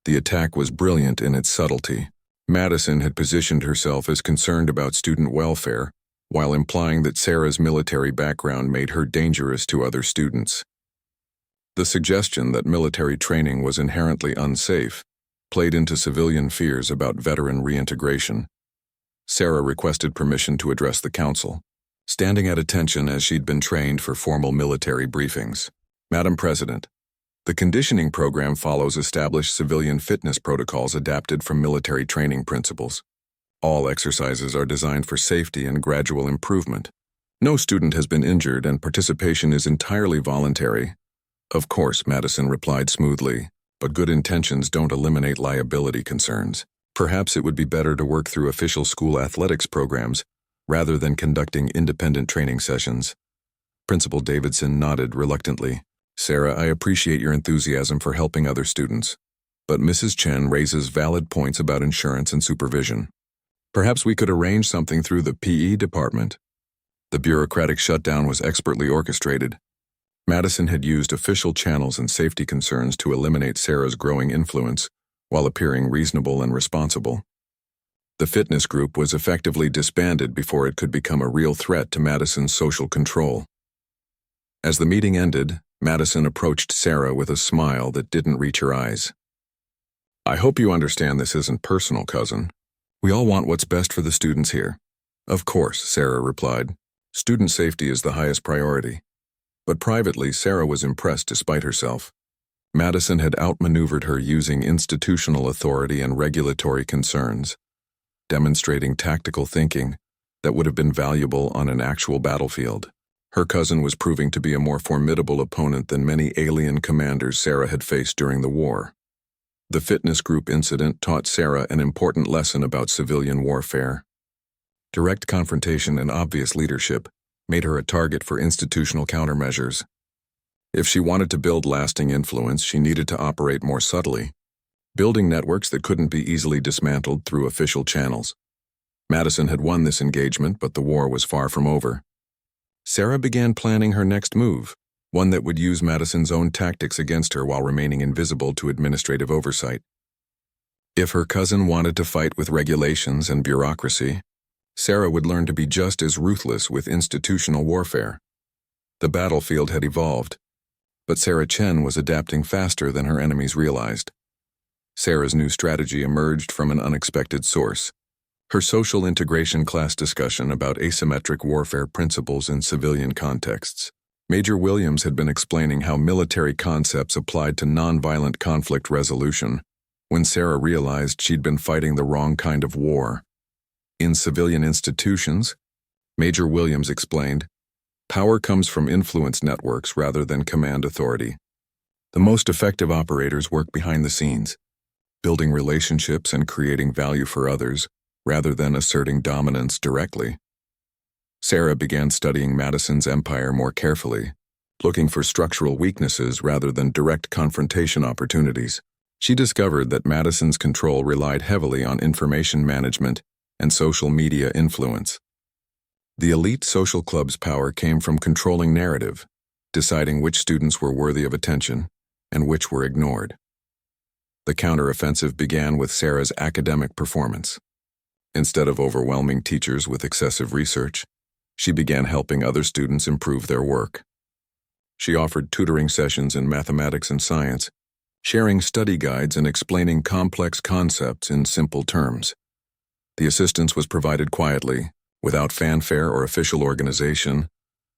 The attack was brilliant in its subtlety. Madison had positioned herself as concerned about student welfare, while implying that Sarah's military background made her dangerous to other students. The suggestion that military training was inherently unsafe played into civilian fears about veteran reintegration. Sarah requested permission to address the council, standing at attention as she'd been trained for formal military briefings. "Madam President, the conditioning program follows established civilian fitness protocols adapted from military training principles. All exercises are designed for safety and gradual improvement. No student has been injured and participation is entirely voluntary." "Of course," Madison replied smoothly, "but good intentions don't eliminate liability concerns. Perhaps it would be better to work through official school athletics programs rather than conducting independent training sessions. Principal Davidson nodded reluctantly. "Sarah, I appreciate your enthusiasm for helping other students, but Mrs. Chen raises valid points about insurance and supervision. Perhaps we could arrange something through the PE department." The bureaucratic shutdown was expertly orchestrated. Madison had used official channels and safety concerns to eliminate Sarah's growing influence while appearing reasonable and responsible. The fitness group was effectively disbanded before it could become a real threat to Madison's social control. As the meeting ended, Madison approached Sarah with a smile that didn't reach her eyes. "I hope you understand this isn't personal, cousin. We all want what's best for the students here." "Of course," Sarah replied. "Student safety is the highest priority." But privately, Sarah was impressed despite herself. Madison had outmaneuvered her using institutional authority and regulatory concerns, demonstrating tactical thinking that would have been valuable on an actual battlefield. Her cousin was proving to be a more formidable opponent than many alien commanders Sarah had faced during the war. The fitness group incident taught Sarah an important lesson about civilian warfare. Direct confrontation and obvious leadership made her a target for institutional countermeasures. If she wanted to build lasting influence, she needed to operate more subtly, building networks that couldn't be easily dismantled through official channels. Madison had won this engagement, but the war was far from over. Sarah began planning her next move, one that would use Madison's own tactics against her while remaining invisible to administrative oversight. If her cousin wanted to fight with regulations and bureaucracy, Sarah would learn to be just as ruthless with institutional warfare. The battlefield had evolved, but Sarah Chen was adapting faster than her enemies realized. Sarah's new strategy emerged from an unexpected source: her social integration class discussion about asymmetric warfare principles in civilian contexts. Major Williams had been explaining how military concepts applied to nonviolent conflict resolution when Sarah realized she'd been fighting the wrong kind of war. In civilian institutions, Major Williams explained, power comes from influence networks rather than command authority. The most effective operators work behind the scenes, building relationships and creating value for others, rather than asserting dominance directly. Sarah began studying Madison's empire more carefully, looking for structural weaknesses rather than direct confrontation opportunities. She discovered that Madison's control relied heavily on information management and social media influence. The elite social club's power came from controlling narrative, deciding which students were worthy of attention and which were ignored. The counteroffensive began with Sarah's academic performance. Instead of overwhelming teachers with excessive research, she began helping other students improve their work. She offered tutoring sessions in mathematics and science, sharing study guides and explaining complex concepts in simple terms. The assistance was provided quietly, without fanfare or official organization,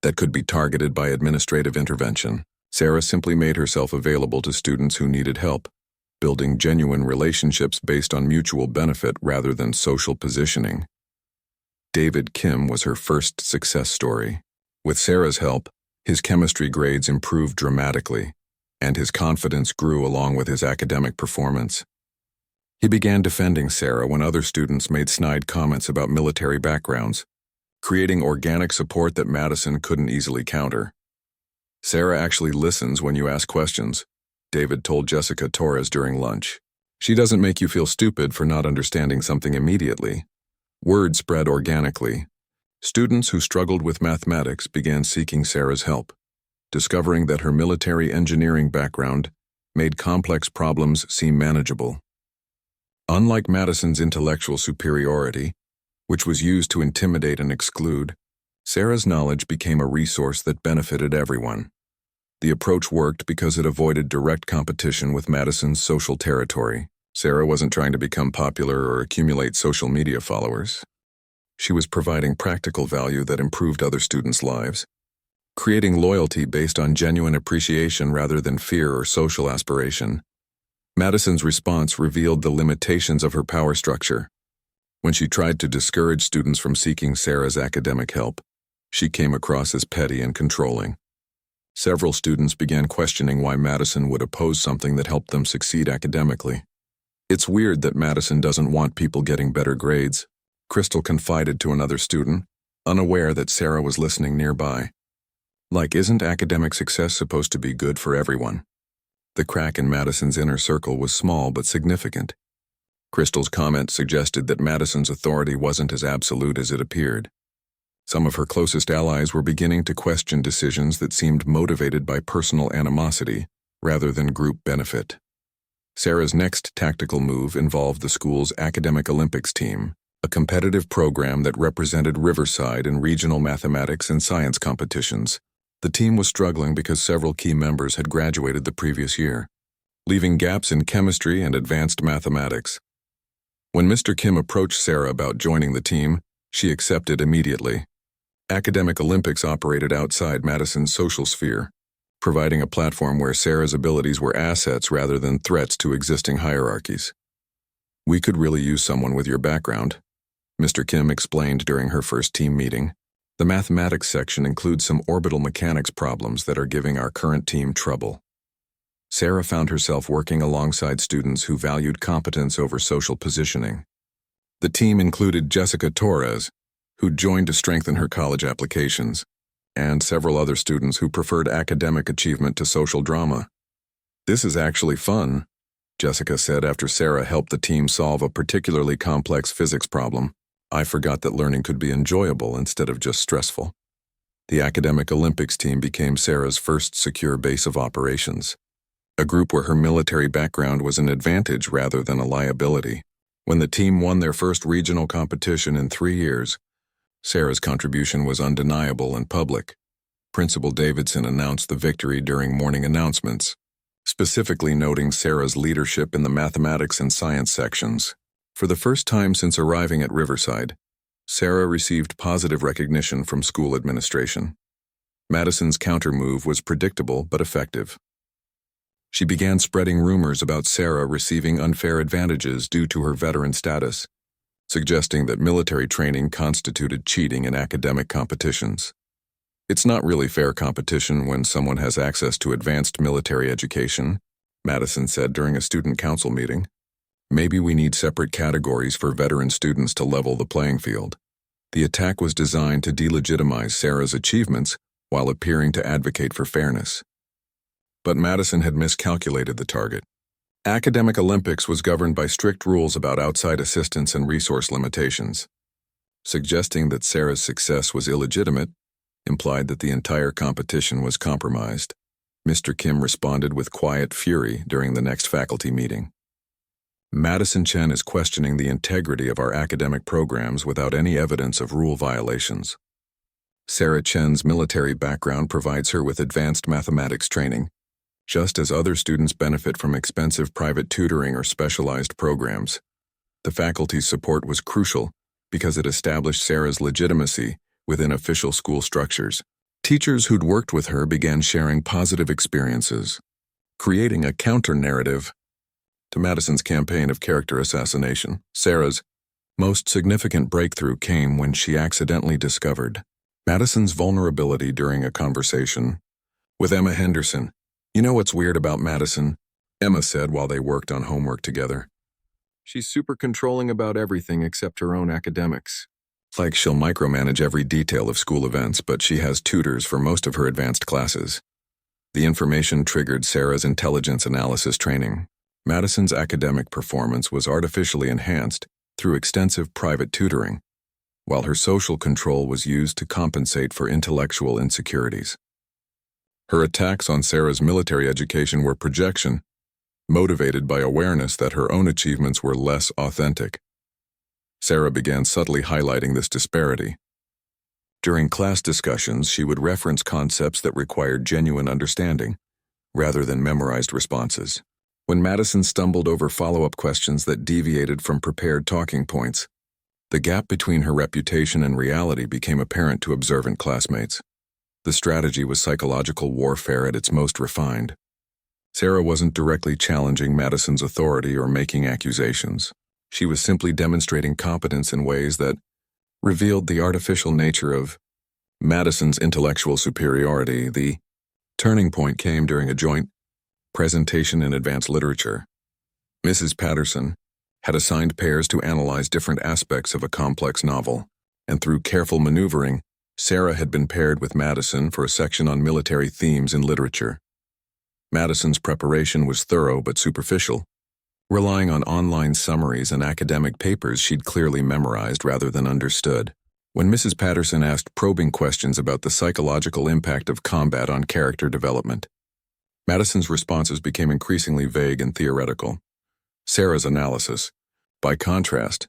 that could be targeted by administrative intervention. Sarah simply made herself available to students who needed help, building genuine relationships based on mutual benefit rather than social positioning. David Kim was her first success story. With Sarah's help, his chemistry grades improved dramatically, and his confidence grew along with his academic performance. He began defending Sarah when other students made snide comments about military backgrounds, creating organic support that Madison couldn't easily counter. "Sarah actually listens when you ask questions," David told Jessica Torres during lunch. "She doesn't make you feel stupid for not understanding something immediately." Word spread organically. Students who struggled with mathematics began seeking Sarah's help, discovering that her military engineering background made complex problems seem manageable. Unlike Madison's intellectual superiority, which was used to intimidate and exclude, Sarah's knowledge became a resource that benefited everyone. The approach worked because it avoided direct competition with Madison's social territory. Sarah wasn't trying to become popular or accumulate social media followers. She was providing practical value that improved other students' lives, creating loyalty based on genuine appreciation rather than fear or social aspiration. Madison's response revealed the limitations of her power structure. When she tried to discourage students from seeking Sarah's academic help, she came across as petty and controlling. Several students began questioning why Madison would oppose something that helped them succeed academically. "It's weird that Madison doesn't want people getting better grades," Crystal confided to another student. unaware that Sarah was listening nearby. Like, isn't academic success supposed to be good for everyone? The crack in Madison's inner circle was small but significant. Crystal's comment suggested that Madison's authority wasn't as absolute as it appeared. Some of her closest allies were beginning to question decisions that seemed motivated by personal animosity rather than group benefit. Sarah's next tactical move involved the school's Academic Olympics team, a competitive program that represented Riverside in regional mathematics and science competitions. The team was struggling because several key members had graduated the previous year, leaving gaps in chemistry and advanced mathematics. When Mr. Kim approached Sarah about joining the team, she accepted immediately. Academic Olympics operated outside Madison's social sphere, providing a platform where Sarah's abilities were assets rather than threats to existing hierarchies. "We could really use someone with your background," Mr. Kim explained during her first team meeting. "The mathematics section includes some orbital mechanics problems that are giving our current team trouble." Sarah found herself working alongside students who valued competence over social positioning. The team included Jessica Torres, who joined to strengthen her college applications, and several other students who preferred academic achievement to social drama. "This is actually fun," Jessica said after Sarah helped the team solve a particularly complex physics problem. "I forgot that learning could be enjoyable instead of just stressful." The Academic Olympics team became Sarah's first secure base of operations, a group where her military background was an advantage rather than a liability. When the team won their first regional competition in 3 years, Sarah's contribution was undeniable and public. Principal Davidson announced the victory during morning announcements, specifically noting Sarah's leadership in the mathematics and science sections. For the first time since arriving at Riverside, Sarah received positive recognition from school administration. Madison's counter-move was predictable but effective. She began spreading rumors about Sarah receiving unfair advantages due to her veteran status, suggesting that military training constituted cheating in academic competitions. "It's not really fair competition when someone has access to advanced military education," Madison said during a student council meeting. "Maybe we need separate categories for veteran students to level the playing field." The attack was designed to delegitimize Sarah's achievements while appearing to advocate for fairness. But Madison had miscalculated the target. Academic Olympics was governed by strict rules about outside assistance and resource limitations. Suggesting that Sarah's success was illegitimate implied that the entire competition was compromised. Mr. Kim responded with quiet fury during the next faculty meeting. "Madison Chen is questioning the integrity of our academic programs without any evidence of rule violations. Sarah Chen's military background provides her with advanced mathematics training, just as other students benefit from expensive private tutoring or specialized programs. The faculty's support was crucial because it established Sarah's legitimacy within official school structures. Teachers who'd worked with her began sharing positive experiences, creating a counter-narrative to Madison's campaign of character assassination. Sarah's most significant breakthrough came when she accidentally discovered Madison's vulnerability during a conversation with Emma Henderson. "You know what's weird about Madison?" Emma said while they worked on homework together. "She's super controlling about everything except her own academics. Like she'll micromanage every detail of school events, but she has tutors for most of her advanced classes." The information triggered Sarah's intelligence analysis training. Madison's academic performance was artificially enhanced through extensive private tutoring, while her social control was used to compensate for intellectual insecurities. Her attacks on Sarah's military education were projection, motivated by awareness that her own achievements were less authentic. Sarah began subtly highlighting this disparity. During class discussions, she would reference concepts that required genuine understanding, rather than memorized responses. When Madison stumbled over follow-up questions that deviated from prepared talking points, the gap between her reputation and reality became apparent to observant classmates. The strategy was psychological warfare at its most refined. Sarah wasn't directly challenging Madison's authority or making accusations. She was simply demonstrating competence in ways that revealed the artificial nature of Madison's intellectual superiority. The turning point came during a joint presentation in advanced literature. Mrs. Patterson had assigned pairs to analyze different aspects of a complex novel. and through careful maneuvering, Sarah had been paired with Madison for a section on military themes in literature. Madison's preparation was thorough but superficial, relying on online summaries and academic papers she'd clearly memorized rather than understood. When Mrs. Patterson asked probing questions about the psychological impact of combat on character development, Madison's responses became increasingly vague and theoretical. Sarah's analysis, by contrast,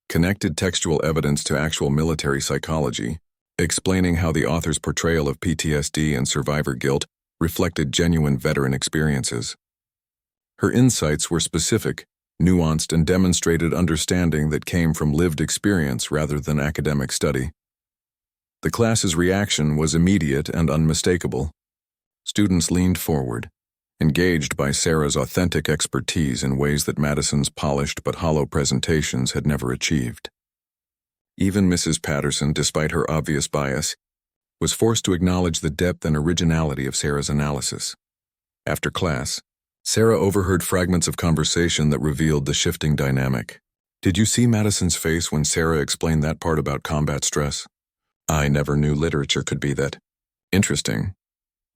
connected textual evidence to actual military psychology, explaining how the author's portrayal of PTSD and survivor guilt reflected genuine veteran experiences. Her insights were specific, nuanced, and demonstrated understanding that came from lived experience rather than academic study. The class's reaction was immediate and unmistakable. Students leaned forward, engaged by Sarah's authentic expertise in ways that Madison's polished but hollow presentations had never achieved. Even Mrs. Patterson, despite her obvious bias, was forced to acknowledge the depth and originality of Sarah's analysis. After class, Sarah overheard fragments of conversation that revealed the shifting dynamic. "Did you see Madison's face when Sarah explained that part about combat stress? I never knew literature could be that interesting.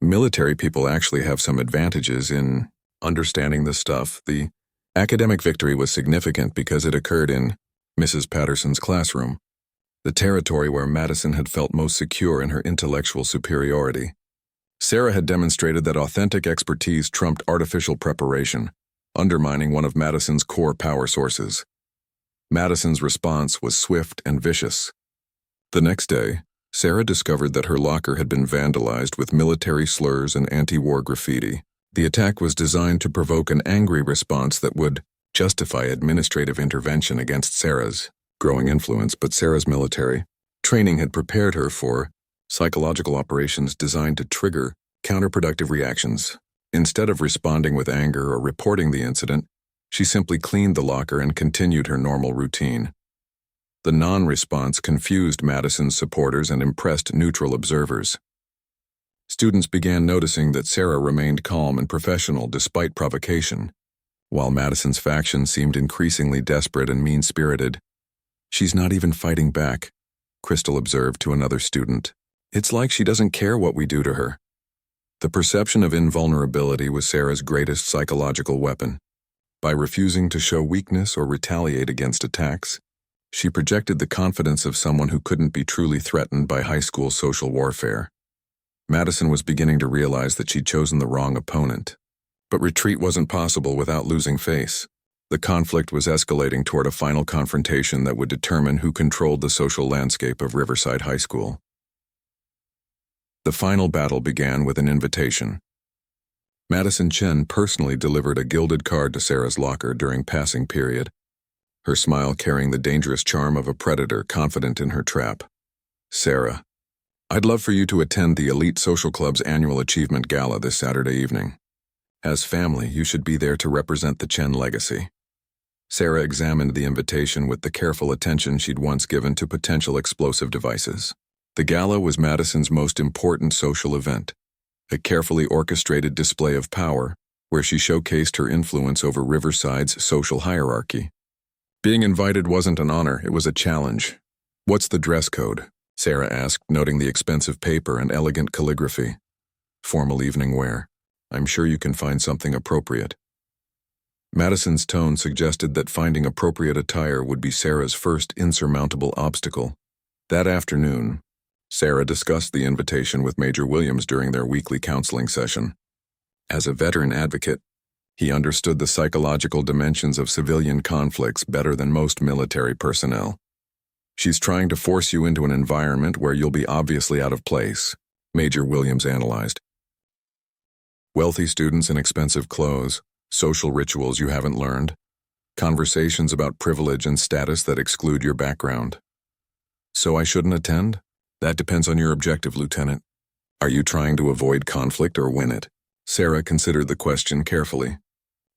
Military people actually have some advantages in understanding this stuff." The academic victory was significant because it occurred in Mrs. Patterson's classroom, the territory where Madison had felt most secure in her intellectual superiority. Sarah had demonstrated that authentic expertise trumped artificial preparation, undermining one of Madison's core power sources. Madison's response was swift and vicious. The next day, Sarah discovered that her locker had been vandalized with military slurs and anti-war graffiti. The attack was designed to provoke an angry response that would justify administrative intervention against Sarah's growing influence, but Sarah's military training had prepared her for psychological operations designed to trigger counterproductive reactions. Instead of responding with anger or reporting the incident, she simply cleaned the locker and continued her normal routine. The non-response confused Madison's supporters and impressed neutral observers. Students began noticing that Sarah remained calm and professional despite provocation, while Madison's faction seemed increasingly desperate and mean-spirited. "She's not even fighting back," Crystal observed to another student. "It's like she doesn't care what we do to her." The perception of invulnerability was Sarah's greatest psychological weapon. By refusing to show weakness or retaliate against attacks, she projected the confidence of someone who couldn't be truly threatened by high school social warfare. Madison was beginning to realize that she'd chosen the wrong opponent. But retreat wasn't possible without losing face. The conflict was escalating toward a final confrontation that would determine who controlled the social landscape of Riverside High School. The final battle began with an invitation. Madison Chen personally delivered a gilded card to Sarah's locker during passing period, her smile carrying the dangerous charm of a predator confident in her trap. "Sarah, I'd love for you to attend the Elite Social Club's annual achievement gala this Saturday evening. As family, you should be there to represent the Chen legacy." Sarah examined the invitation with the careful attention she'd once given to potential explosive devices. The gala was Madison's most important social event, a carefully orchestrated display of power where she showcased her influence over Riverside's social hierarchy. Being invited wasn't an honor, it was a challenge. "What's the dress code?" Sarah asked, noting the expensive paper and elegant calligraphy. "Formal evening wear. I'm sure you can find something appropriate." Madison's tone suggested that finding appropriate attire would be Sarah's first insurmountable obstacle. That afternoon, Sarah discussed the invitation with Major Williams during their weekly counseling session. As a veteran advocate, he understood the psychological dimensions of civilian conflicts better than most military personnel. "She's trying to force you into an environment where you'll be obviously out of place," Major Williams analyzed. "Wealthy students in expensive clothes, social rituals you haven't learned, conversations about privilege and status that exclude your background. So I shouldn't attend? That depends on your objective, Lieutenant. Are you trying to avoid conflict or win it?" Sarah considered the question carefully.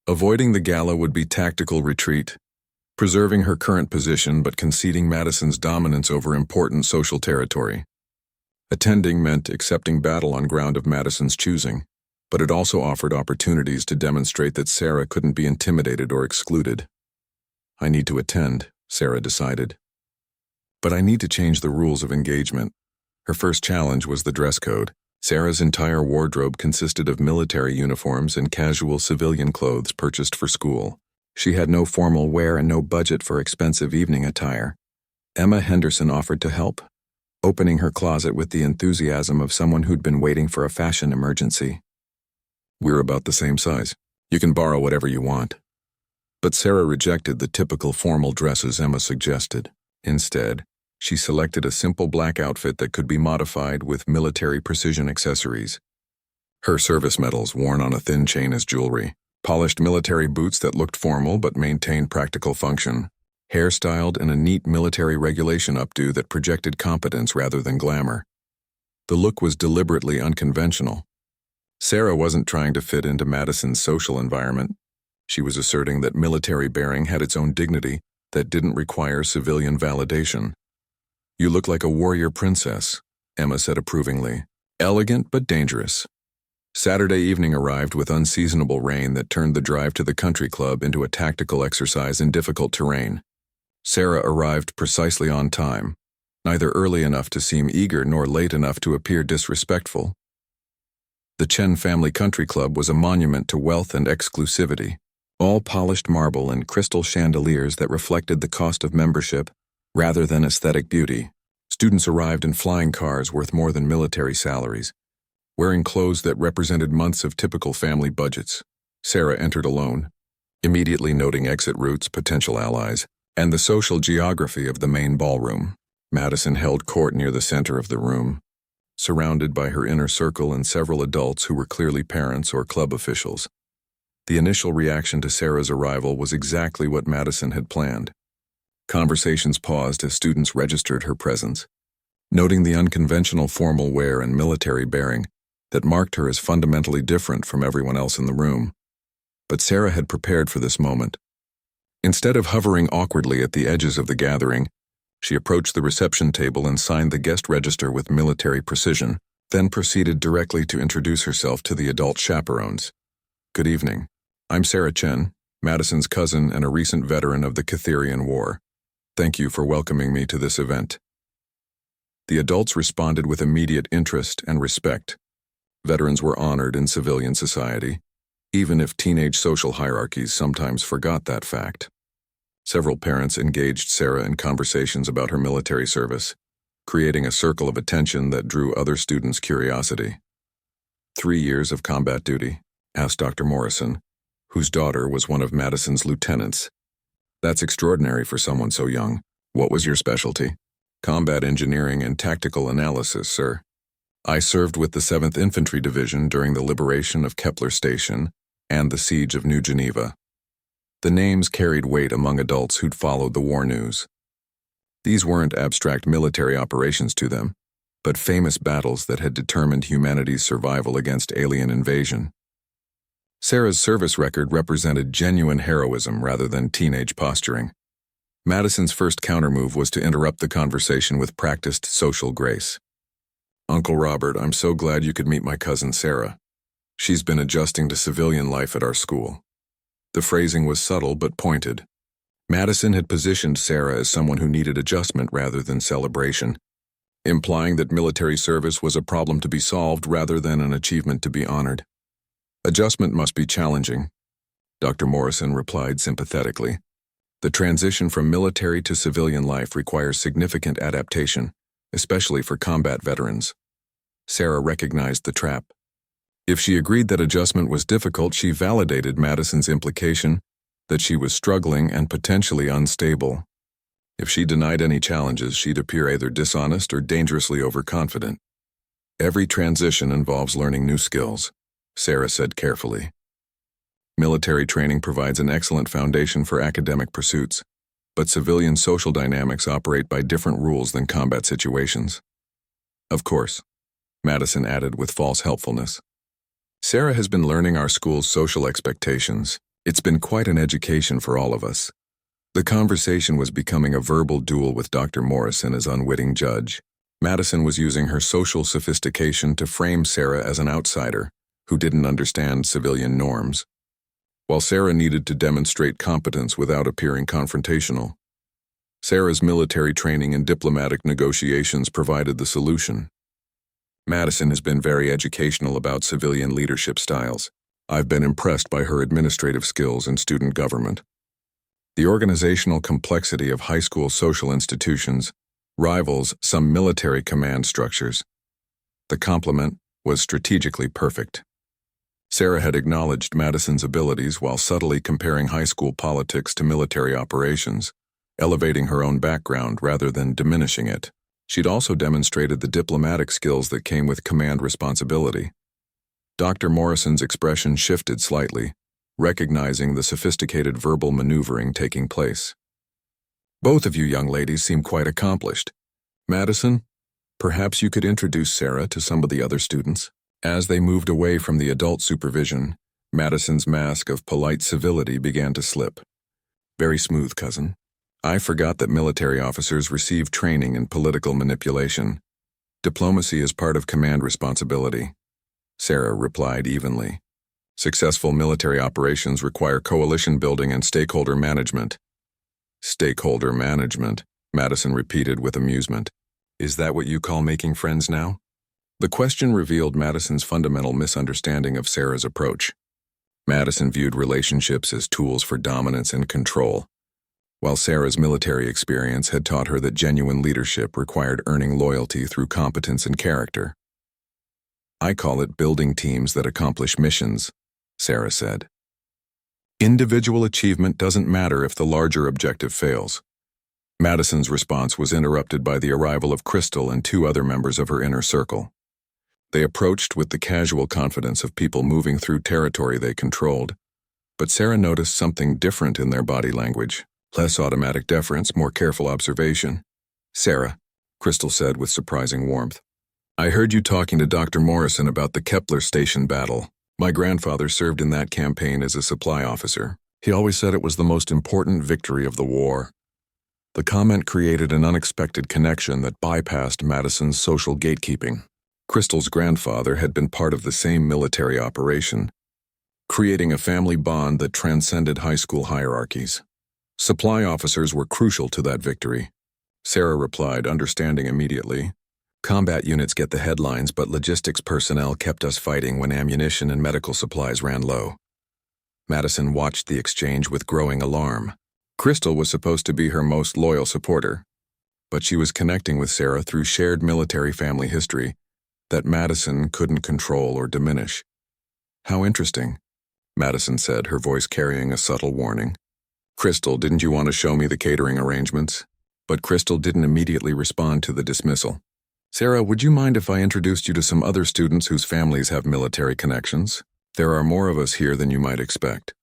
Avoiding the gala would be tactical retreat, preserving her current position but conceding Madison's dominance over important social territory. Attending meant accepting battle on ground of Madison's choosing, but it also offered opportunities to demonstrate that Sarah couldn't be intimidated or excluded. "I need to attend," Sarah decided. But I need to change the rules of engagement. Her first challenge was the dress code. Sarah's entire wardrobe consisted of military uniforms and casual civilian clothes purchased for school. She had no formal wear and no budget for expensive evening attire. Emma Henderson offered to help, opening her closet with the enthusiasm of someone who'd been waiting for a fashion emergency. "We're about the same size. You can borrow whatever you want." But Sarah rejected the typical formal dresses Emma suggested. Instead, she selected a simple black outfit that could be modified with military precision accessories. Her service medals worn on a thin chain as jewelry, polished military boots that looked formal but maintained practical function, hair styled in a neat military regulation updo that projected competence rather than glamour. The look was deliberately unconventional. Sarah wasn't trying to fit into Madison's social environment. She was asserting that military bearing had its own dignity that didn't require civilian validation. "You look like a warrior princess," Emma said approvingly. "Elegant but dangerous." Saturday evening arrived with unseasonable rain that turned the drive to the country club into a tactical exercise in difficult terrain. Sarah arrived precisely on time, neither early enough to seem eager nor late enough to appear disrespectful. The Chen Family Country Club was a monument to wealth and exclusivity, all polished marble and crystal chandeliers that reflected the cost of membership rather than aesthetic beauty. Students arrived in flying cars worth more than military salaries, wearing clothes that represented months of typical family budgets. Sarah entered alone, immediately noting exit routes, potential allies, and the social geography of the main ballroom. Madison held court near the center of the room, surrounded by her inner circle and several adults who were clearly parents or club officials. The initial reaction to Sarah's arrival was exactly what Madison had planned. Conversations paused as students registered her presence, noting the unconventional formal wear and military bearing that marked her as fundamentally different from everyone else in the room. But Sarah had prepared for this moment. Instead of hovering awkwardly at the edges of the gathering, she approached the reception table and signed the guest register with military precision, then proceeded directly to introduce herself to the adult chaperones. "Good evening. I'm Sarah Chen, Madison's cousin and a recent veteran of the Catherian War. Thank you for welcoming me to this event." The adults responded with immediate interest and respect. Veterans were honored in civilian society, even if teenage social hierarchies sometimes forgot that fact. Several parents engaged Sarah in conversations about her military service, creating a circle of attention that drew other students' curiosity. 3 years of combat duty?" asked Dr. Morrison, whose daughter was one of Madison's lieutenants. "That's extraordinary for someone so young. What was your specialty?" "Combat engineering and tactical analysis, sir. I served with the 7th Infantry Division during the liberation of Kepler Station and the siege of New Geneva." The names carried weight among adults who'd followed the war news. These weren't abstract military operations to them, but famous battles that had determined humanity's survival against alien invasion. Sarah's service record represented genuine heroism rather than teenage posturing. Madison's first countermove was to interrupt the conversation with practiced social grace. "Uncle Robert, I'm so glad you could meet my cousin Sarah. She's been adjusting to civilian life at our school." The phrasing was subtle but pointed. Madison had positioned Sarah as someone who needed adjustment rather than celebration, implying that military service was a problem to be solved rather than an achievement to be honored. "Adjustment must be challenging," Dr. Morrison replied sympathetically. "The transition from military to civilian life requires significant adaptation, especially for combat veterans." Sarah recognized the trap. If she agreed that adjustment was difficult, she validated Madison's implication that she was struggling and potentially unstable. If she denied any challenges, she'd appear either dishonest or dangerously overconfident. "Every transition involves learning new skills," Sarah said carefully. "Military training provides an excellent foundation for academic pursuits, but civilian social dynamics operate by different rules than combat situations." "Of course," Madison added with false helpfulness. "Sarah has been learning our school's social expectations. It's been quite an education for all of us." The conversation was becoming a verbal duel with Dr. Morrison as unwitting judge. Madison was using her social sophistication to frame Sarah as an outsider who didn't understand civilian norms, while Sarah needed to demonstrate competence without appearing confrontational. Sarah's military training and diplomatic negotiations provided the solution. Madison has been very educational about civilian leadership styles. I've been impressed by her administrative skills and student government. The organizational complexity of high school social institutions rivals some military command structures. The complement was strategically perfect. Sarah had acknowledged Madison's abilities while subtly comparing high school politics to military operations, elevating her own background rather than diminishing it. She'd also demonstrated the diplomatic skills that came with command responsibility. Dr. Morrison's expression shifted slightly, recognizing the sophisticated verbal maneuvering taking place. Both of you young ladies seem quite accomplished. Madison, perhaps you could introduce Sarah to some of the other students. As they moved away from the adult supervision, Madison's mask of polite civility began to slip. Very smooth, cousin. I forgot that military officers receive training in political manipulation. Diplomacy is part of command responsibility. Sarah replied evenly. Successful military operations require coalition building and stakeholder management. Stakeholder management, Madison repeated with amusement. Is that what you call making friends now? The question revealed Madison's fundamental misunderstanding of Sarah's approach. Madison viewed relationships as tools for dominance and control, while Sarah's military experience had taught her that genuine leadership required earning loyalty through competence and character. I call it building teams that accomplish missions, Sarah said. Individual achievement doesn't matter if the larger objective fails. Madison's response was interrupted by the arrival of Crystal and two other members of her inner circle. They approached with the casual confidence of people moving through territory they controlled, but Sarah noticed something different in their body language. Less automatic deference, more careful observation. Sarah, Crystal said with surprising warmth. I heard you talking to Dr. Morrison about the Kepler Station battle. My grandfather served in that campaign as a supply officer. He always said it was the most important victory of the war. The comment created an unexpected connection that bypassed Madison's social gatekeeping. Crystal's grandfather had been part of the same military operation, creating a family bond that transcended high school hierarchies. Supply officers were crucial to that victory. Sarah replied, understanding immediately. Combat units get the headlines, but logistics personnel kept us fighting when ammunition and medical supplies ran low. Madison watched the exchange with growing alarm. Crystal was supposed to be her most loyal supporter, but she was connecting with Sarah through shared military family history that Madison couldn't control or diminish. How interesting, Madison said, her voice carrying a subtle warning. Crystal, didn't you want to show me the catering arrangements? But Crystal didn't immediately respond to the dismissal. Sarah, would you mind if I introduced you to some other students whose families have military connections? There are more of us here than you might expect.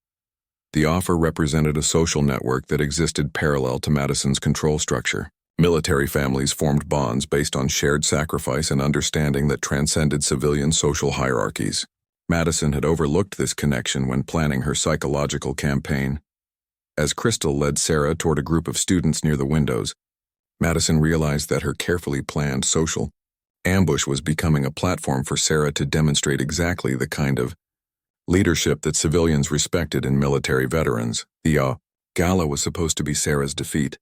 The offer represented a social network that existed parallel to Madison's control structure. Military families formed bonds based on shared sacrifice and understanding that transcended civilian social hierarchies. Madison had overlooked this connection when planning her psychological campaign. As Crystal led Sarah toward a group of students near the windows, Madison realized that her carefully planned social ambush was becoming a platform for Sarah to demonstrate exactly the kind of leadership that civilians respected in military veterans. The gala was supposed to be Sarah's defeat,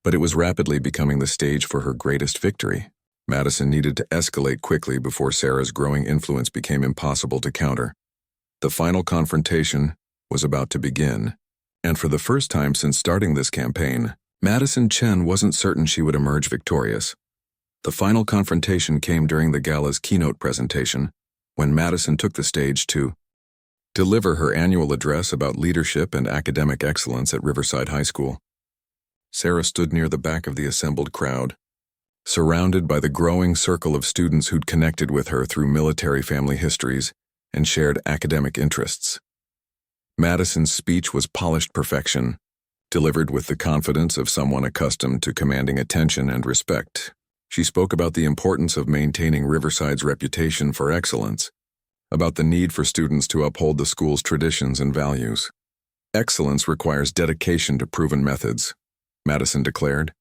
but it was rapidly becoming the stage for her greatest victory. Madison needed to escalate quickly before Sarah's growing influence became impossible to counter. The final confrontation was about to begin, and for the first time since starting this campaign, Madison Chen wasn't certain she would emerge victorious. The final confrontation came during the gala's keynote presentation, when Madison took the stage to deliver her annual address about leadership and academic excellence at Riverside High School. Sarah stood near the back of the assembled crowd, surrounded by the growing circle of students who'd connected with her through military family histories and shared academic interests. Madison's speech was polished perfection, delivered with the confidence of someone accustomed to commanding attention and respect. She spoke about the importance of maintaining Riverside's reputation for excellence, about the need for students to uphold the school's traditions and values. Excellence requires dedication to proven methods, Madison declared,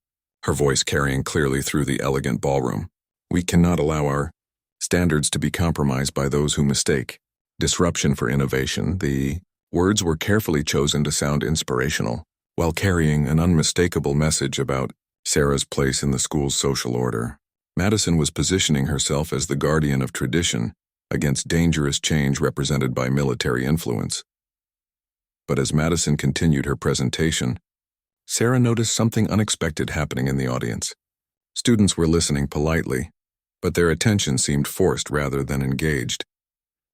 her voice carrying clearly through the elegant ballroom. We cannot allow our standards to be compromised by those who mistake disruption for innovation. The words were carefully chosen to sound inspirational, while carrying an unmistakable message about Sarah's place in the school's social order. Madison was positioning herself as the guardian of tradition against dangerous change represented by military influence. But as Madison continued her presentation, Sarah noticed something unexpected happening in the audience. Students were listening politely, but their attention seemed forced rather than engaged.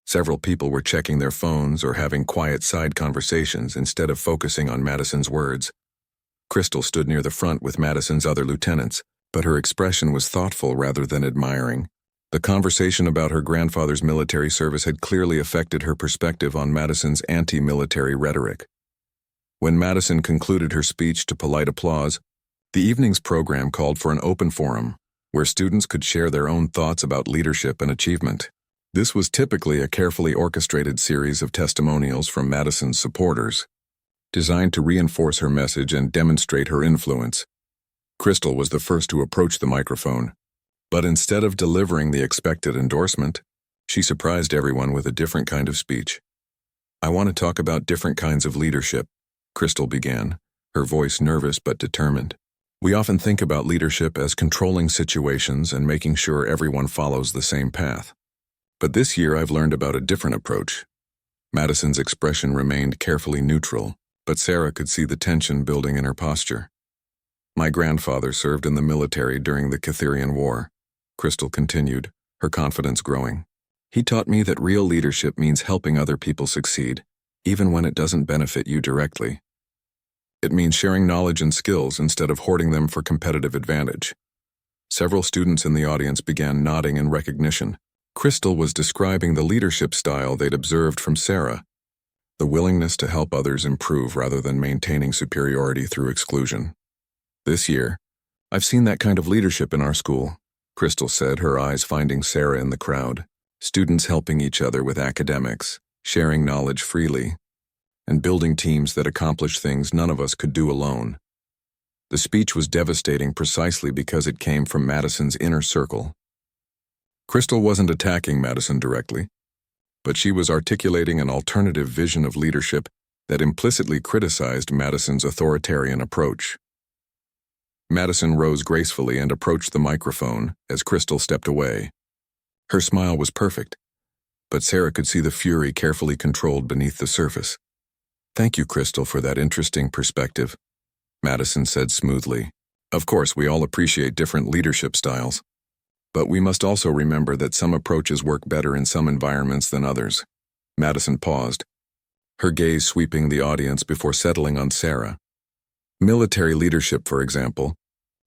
Several people were checking their phones or having quiet side conversations instead of focusing on Madison's words. Crystal stood near the front with Madison's other lieutenants, but her expression was thoughtful rather than admiring. The conversation about her grandfather's military service had clearly affected her perspective on Madison's anti-military rhetoric. When Madison concluded her speech to polite applause, the evening's program called for an open forum, where students could share their own thoughts about leadership and achievement. This was typically a carefully orchestrated series of testimonials from Madison's supporters, designed to reinforce her message and demonstrate her influence. Crystal was the first to approach the microphone, but instead of delivering the expected endorsement, she surprised everyone with a different kind of speech. "I want to talk about different kinds of leadership," Crystal began, her voice nervous but determined. "We often think about leadership as controlling situations and making sure everyone follows the same path. But this year I've learned about a different approach." Madison's expression remained carefully neutral, but Sarah could see the tension building in her posture. "My grandfather served in the military during the Catherian War," Crystal continued, her confidence growing. "He taught me that real leadership means helping other people succeed, even when it doesn't benefit you directly. It means sharing knowledge and skills instead of hoarding them for competitive advantage." Several students in the audience began nodding in recognition. Crystal was describing the leadership style they'd observed from Sarah, the willingness to help others improve rather than maintaining superiority through exclusion. "This year, I've seen that kind of leadership in our school," Crystal said, her eyes finding Sarah in the crowd. "Students helping each other with academics, sharing knowledge freely, and building teams that accomplish things none of us could do alone." The speech was devastating precisely because it came from Madison's inner circle. Crystal wasn't attacking Madison directly, but she was articulating an alternative vision of leadership that implicitly criticized Madison's authoritarian approach. Madison rose gracefully and approached the microphone as Crystal stepped away. Her smile was perfect, but Sarah could see the fury carefully controlled beneath the surface. "Thank you, Crystal, for that interesting perspective," Madison said smoothly. "Of course, we all appreciate different leadership styles, but we must also remember that some approaches work better in some environments than others." Madison paused, her gaze sweeping the audience before settling on Sarah. "Military leadership, for example,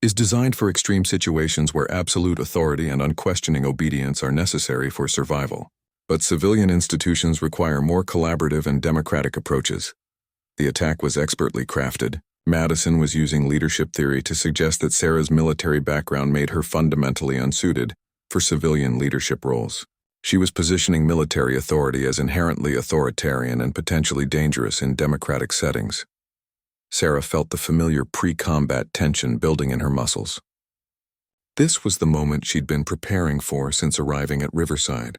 is designed for extreme situations where absolute authority and unquestioning obedience are necessary for survival. But civilian institutions require more collaborative and democratic approaches." The attack was expertly crafted. Madison was using leadership theory to suggest that Sarah's military background made her fundamentally unsuited for civilian leadership roles. She was positioning military authority as inherently authoritarian and potentially dangerous in democratic settings. Sarah felt the familiar pre-combat tension building in her muscles. This was the moment she'd been preparing for since arriving at Riverside.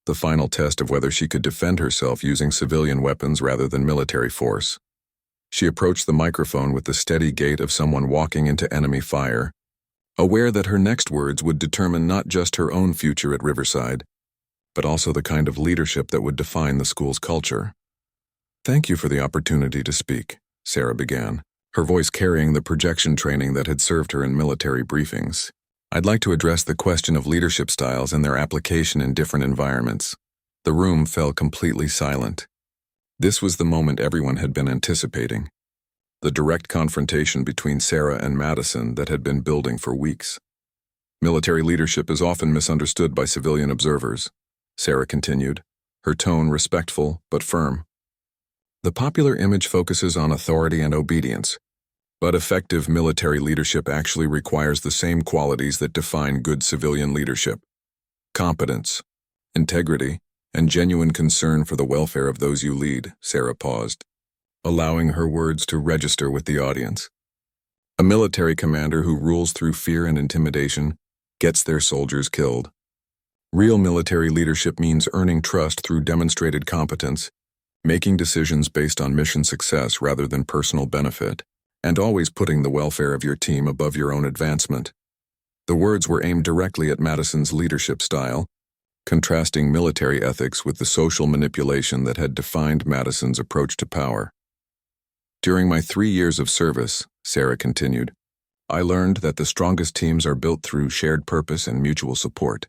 The final test of whether she could defend herself using civilian weapons rather than military force. She approached the microphone with the steady gait of someone walking into enemy fire, aware that her next words would determine not just her own future at Riverside, but also the kind of leadership that would define the school's culture. "Thank you for the opportunity to speak," Sarah began, her voice carrying the projection training that had served her in military briefings. "I'd like to address the question of leadership styles and their application in different environments." The room fell completely silent. This was the moment everyone had been anticipating. The direct confrontation between Sarah and Madison that had been building for weeks. "Military leadership is often misunderstood by civilian observers," Sarah continued, her tone respectful but firm. "The popular image focuses on authority and obedience, but effective military leadership actually requires the same qualities that define good civilian leadership: competence, integrity, and genuine concern for the welfare of those you lead." Sarah paused, allowing her words to register with the audience. "A military commander who rules through fear and intimidation gets their soldiers killed. Real military leadership means earning trust through demonstrated competence, making decisions based on mission success rather than personal benefit, and always putting the welfare of your team above your own advancement. The words were aimed directly at Madison's leadership style, contrasting military ethics with the social manipulation that had defined Madison's approach to power. During my 3 years of service, Sarah continued, I learned that the strongest teams are built through shared purpose and mutual support,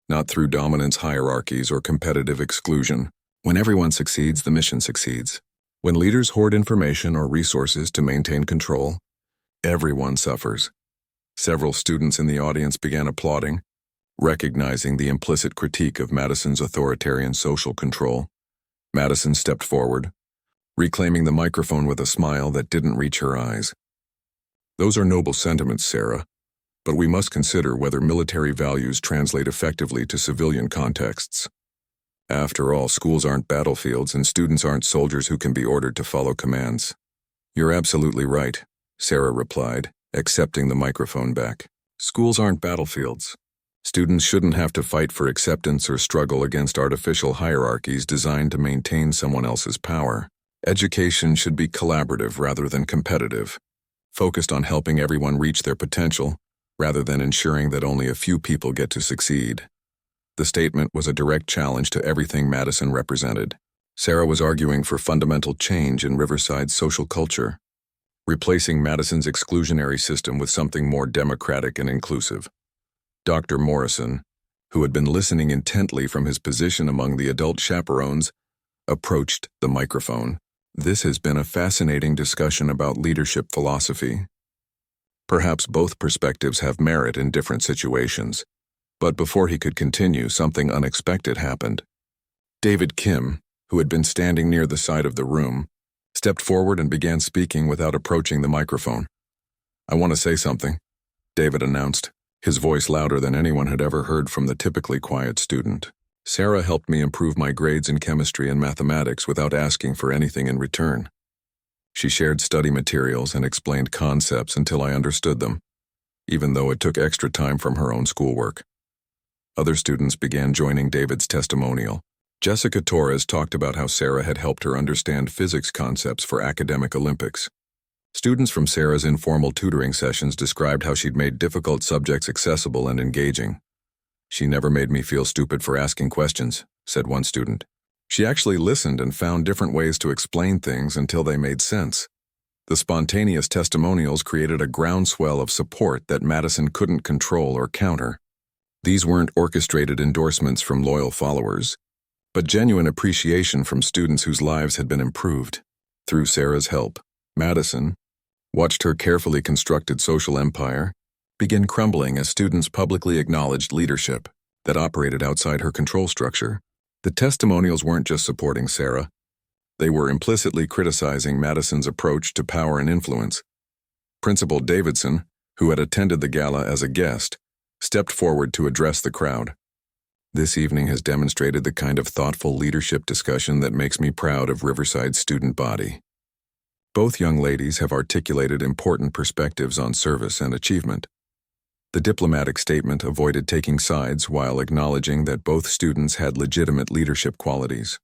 not through dominance hierarchies or competitive exclusion. When everyone succeeds, the mission succeeds. When leaders hoard information or resources to maintain control, everyone suffers. Several students in the audience began applauding, recognizing the implicit critique of Madison's authoritarian social control. Madison stepped forward, reclaiming the microphone with a smile that didn't reach her eyes. Those are noble sentiments, Sarah, but we must consider whether military values translate effectively to civilian contexts. After all, schools aren't battlefields and students aren't soldiers who can be ordered to follow commands. You're absolutely right, Sarah replied, accepting the microphone back. Schools aren't battlefields. Students shouldn't have to fight for acceptance or struggle against artificial hierarchies designed to maintain someone else's power. Education should be collaborative rather than competitive, focused on helping everyone reach their potential rather than ensuring that only a few people get to succeed. The statement was a direct challenge to everything Madison represented. Sarah was arguing for fundamental change in Riverside's social culture, replacing Madison's exclusionary system with something more democratic and inclusive. Dr. Morrison, who had been listening intently from his position among the adult chaperones, approached the microphone. This has been a fascinating discussion about leadership philosophy. Perhaps both perspectives have merit in different situations. But before he could continue, something unexpected happened. David Kim, who had been standing near the side of the room, stepped forward and began speaking without approaching the microphone. I want to say something, David announced, his voice louder than anyone had ever heard from the typically quiet student. Sarah helped me improve my grades in chemistry and mathematics without asking for anything in return. She shared study materials and explained concepts until I understood them, even though it took extra time from her own schoolwork. Other students began joining David's testimonial. Jessica Torres talked about how Sarah had helped her understand physics concepts for academic Olympics. Students from Sarah's informal tutoring sessions described how she'd made difficult subjects accessible and engaging. She never made me feel stupid for asking questions, said one student. She actually listened and found different ways to explain things until they made sense. The spontaneous testimonials created a groundswell of support that Madison couldn't control or counter. These weren't orchestrated endorsements from loyal followers, but genuine appreciation from students whose lives had been improved. Through Sarah's help, Madison watched her carefully constructed social empire begin crumbling as students publicly acknowledged leadership that operated outside her control structure. The testimonials weren't just supporting Sarah. They were implicitly criticizing Madison's approach to power and influence. Principal Davidson, who had attended the gala as a guest, stepped forward to address the crowd. This evening has demonstrated the kind of thoughtful leadership discussion that makes me proud of Riverside's student body. Both young ladies have articulated important perspectives on service and achievement. The diplomatic statement avoided taking sides while acknowledging that both students had legitimate leadership qualities.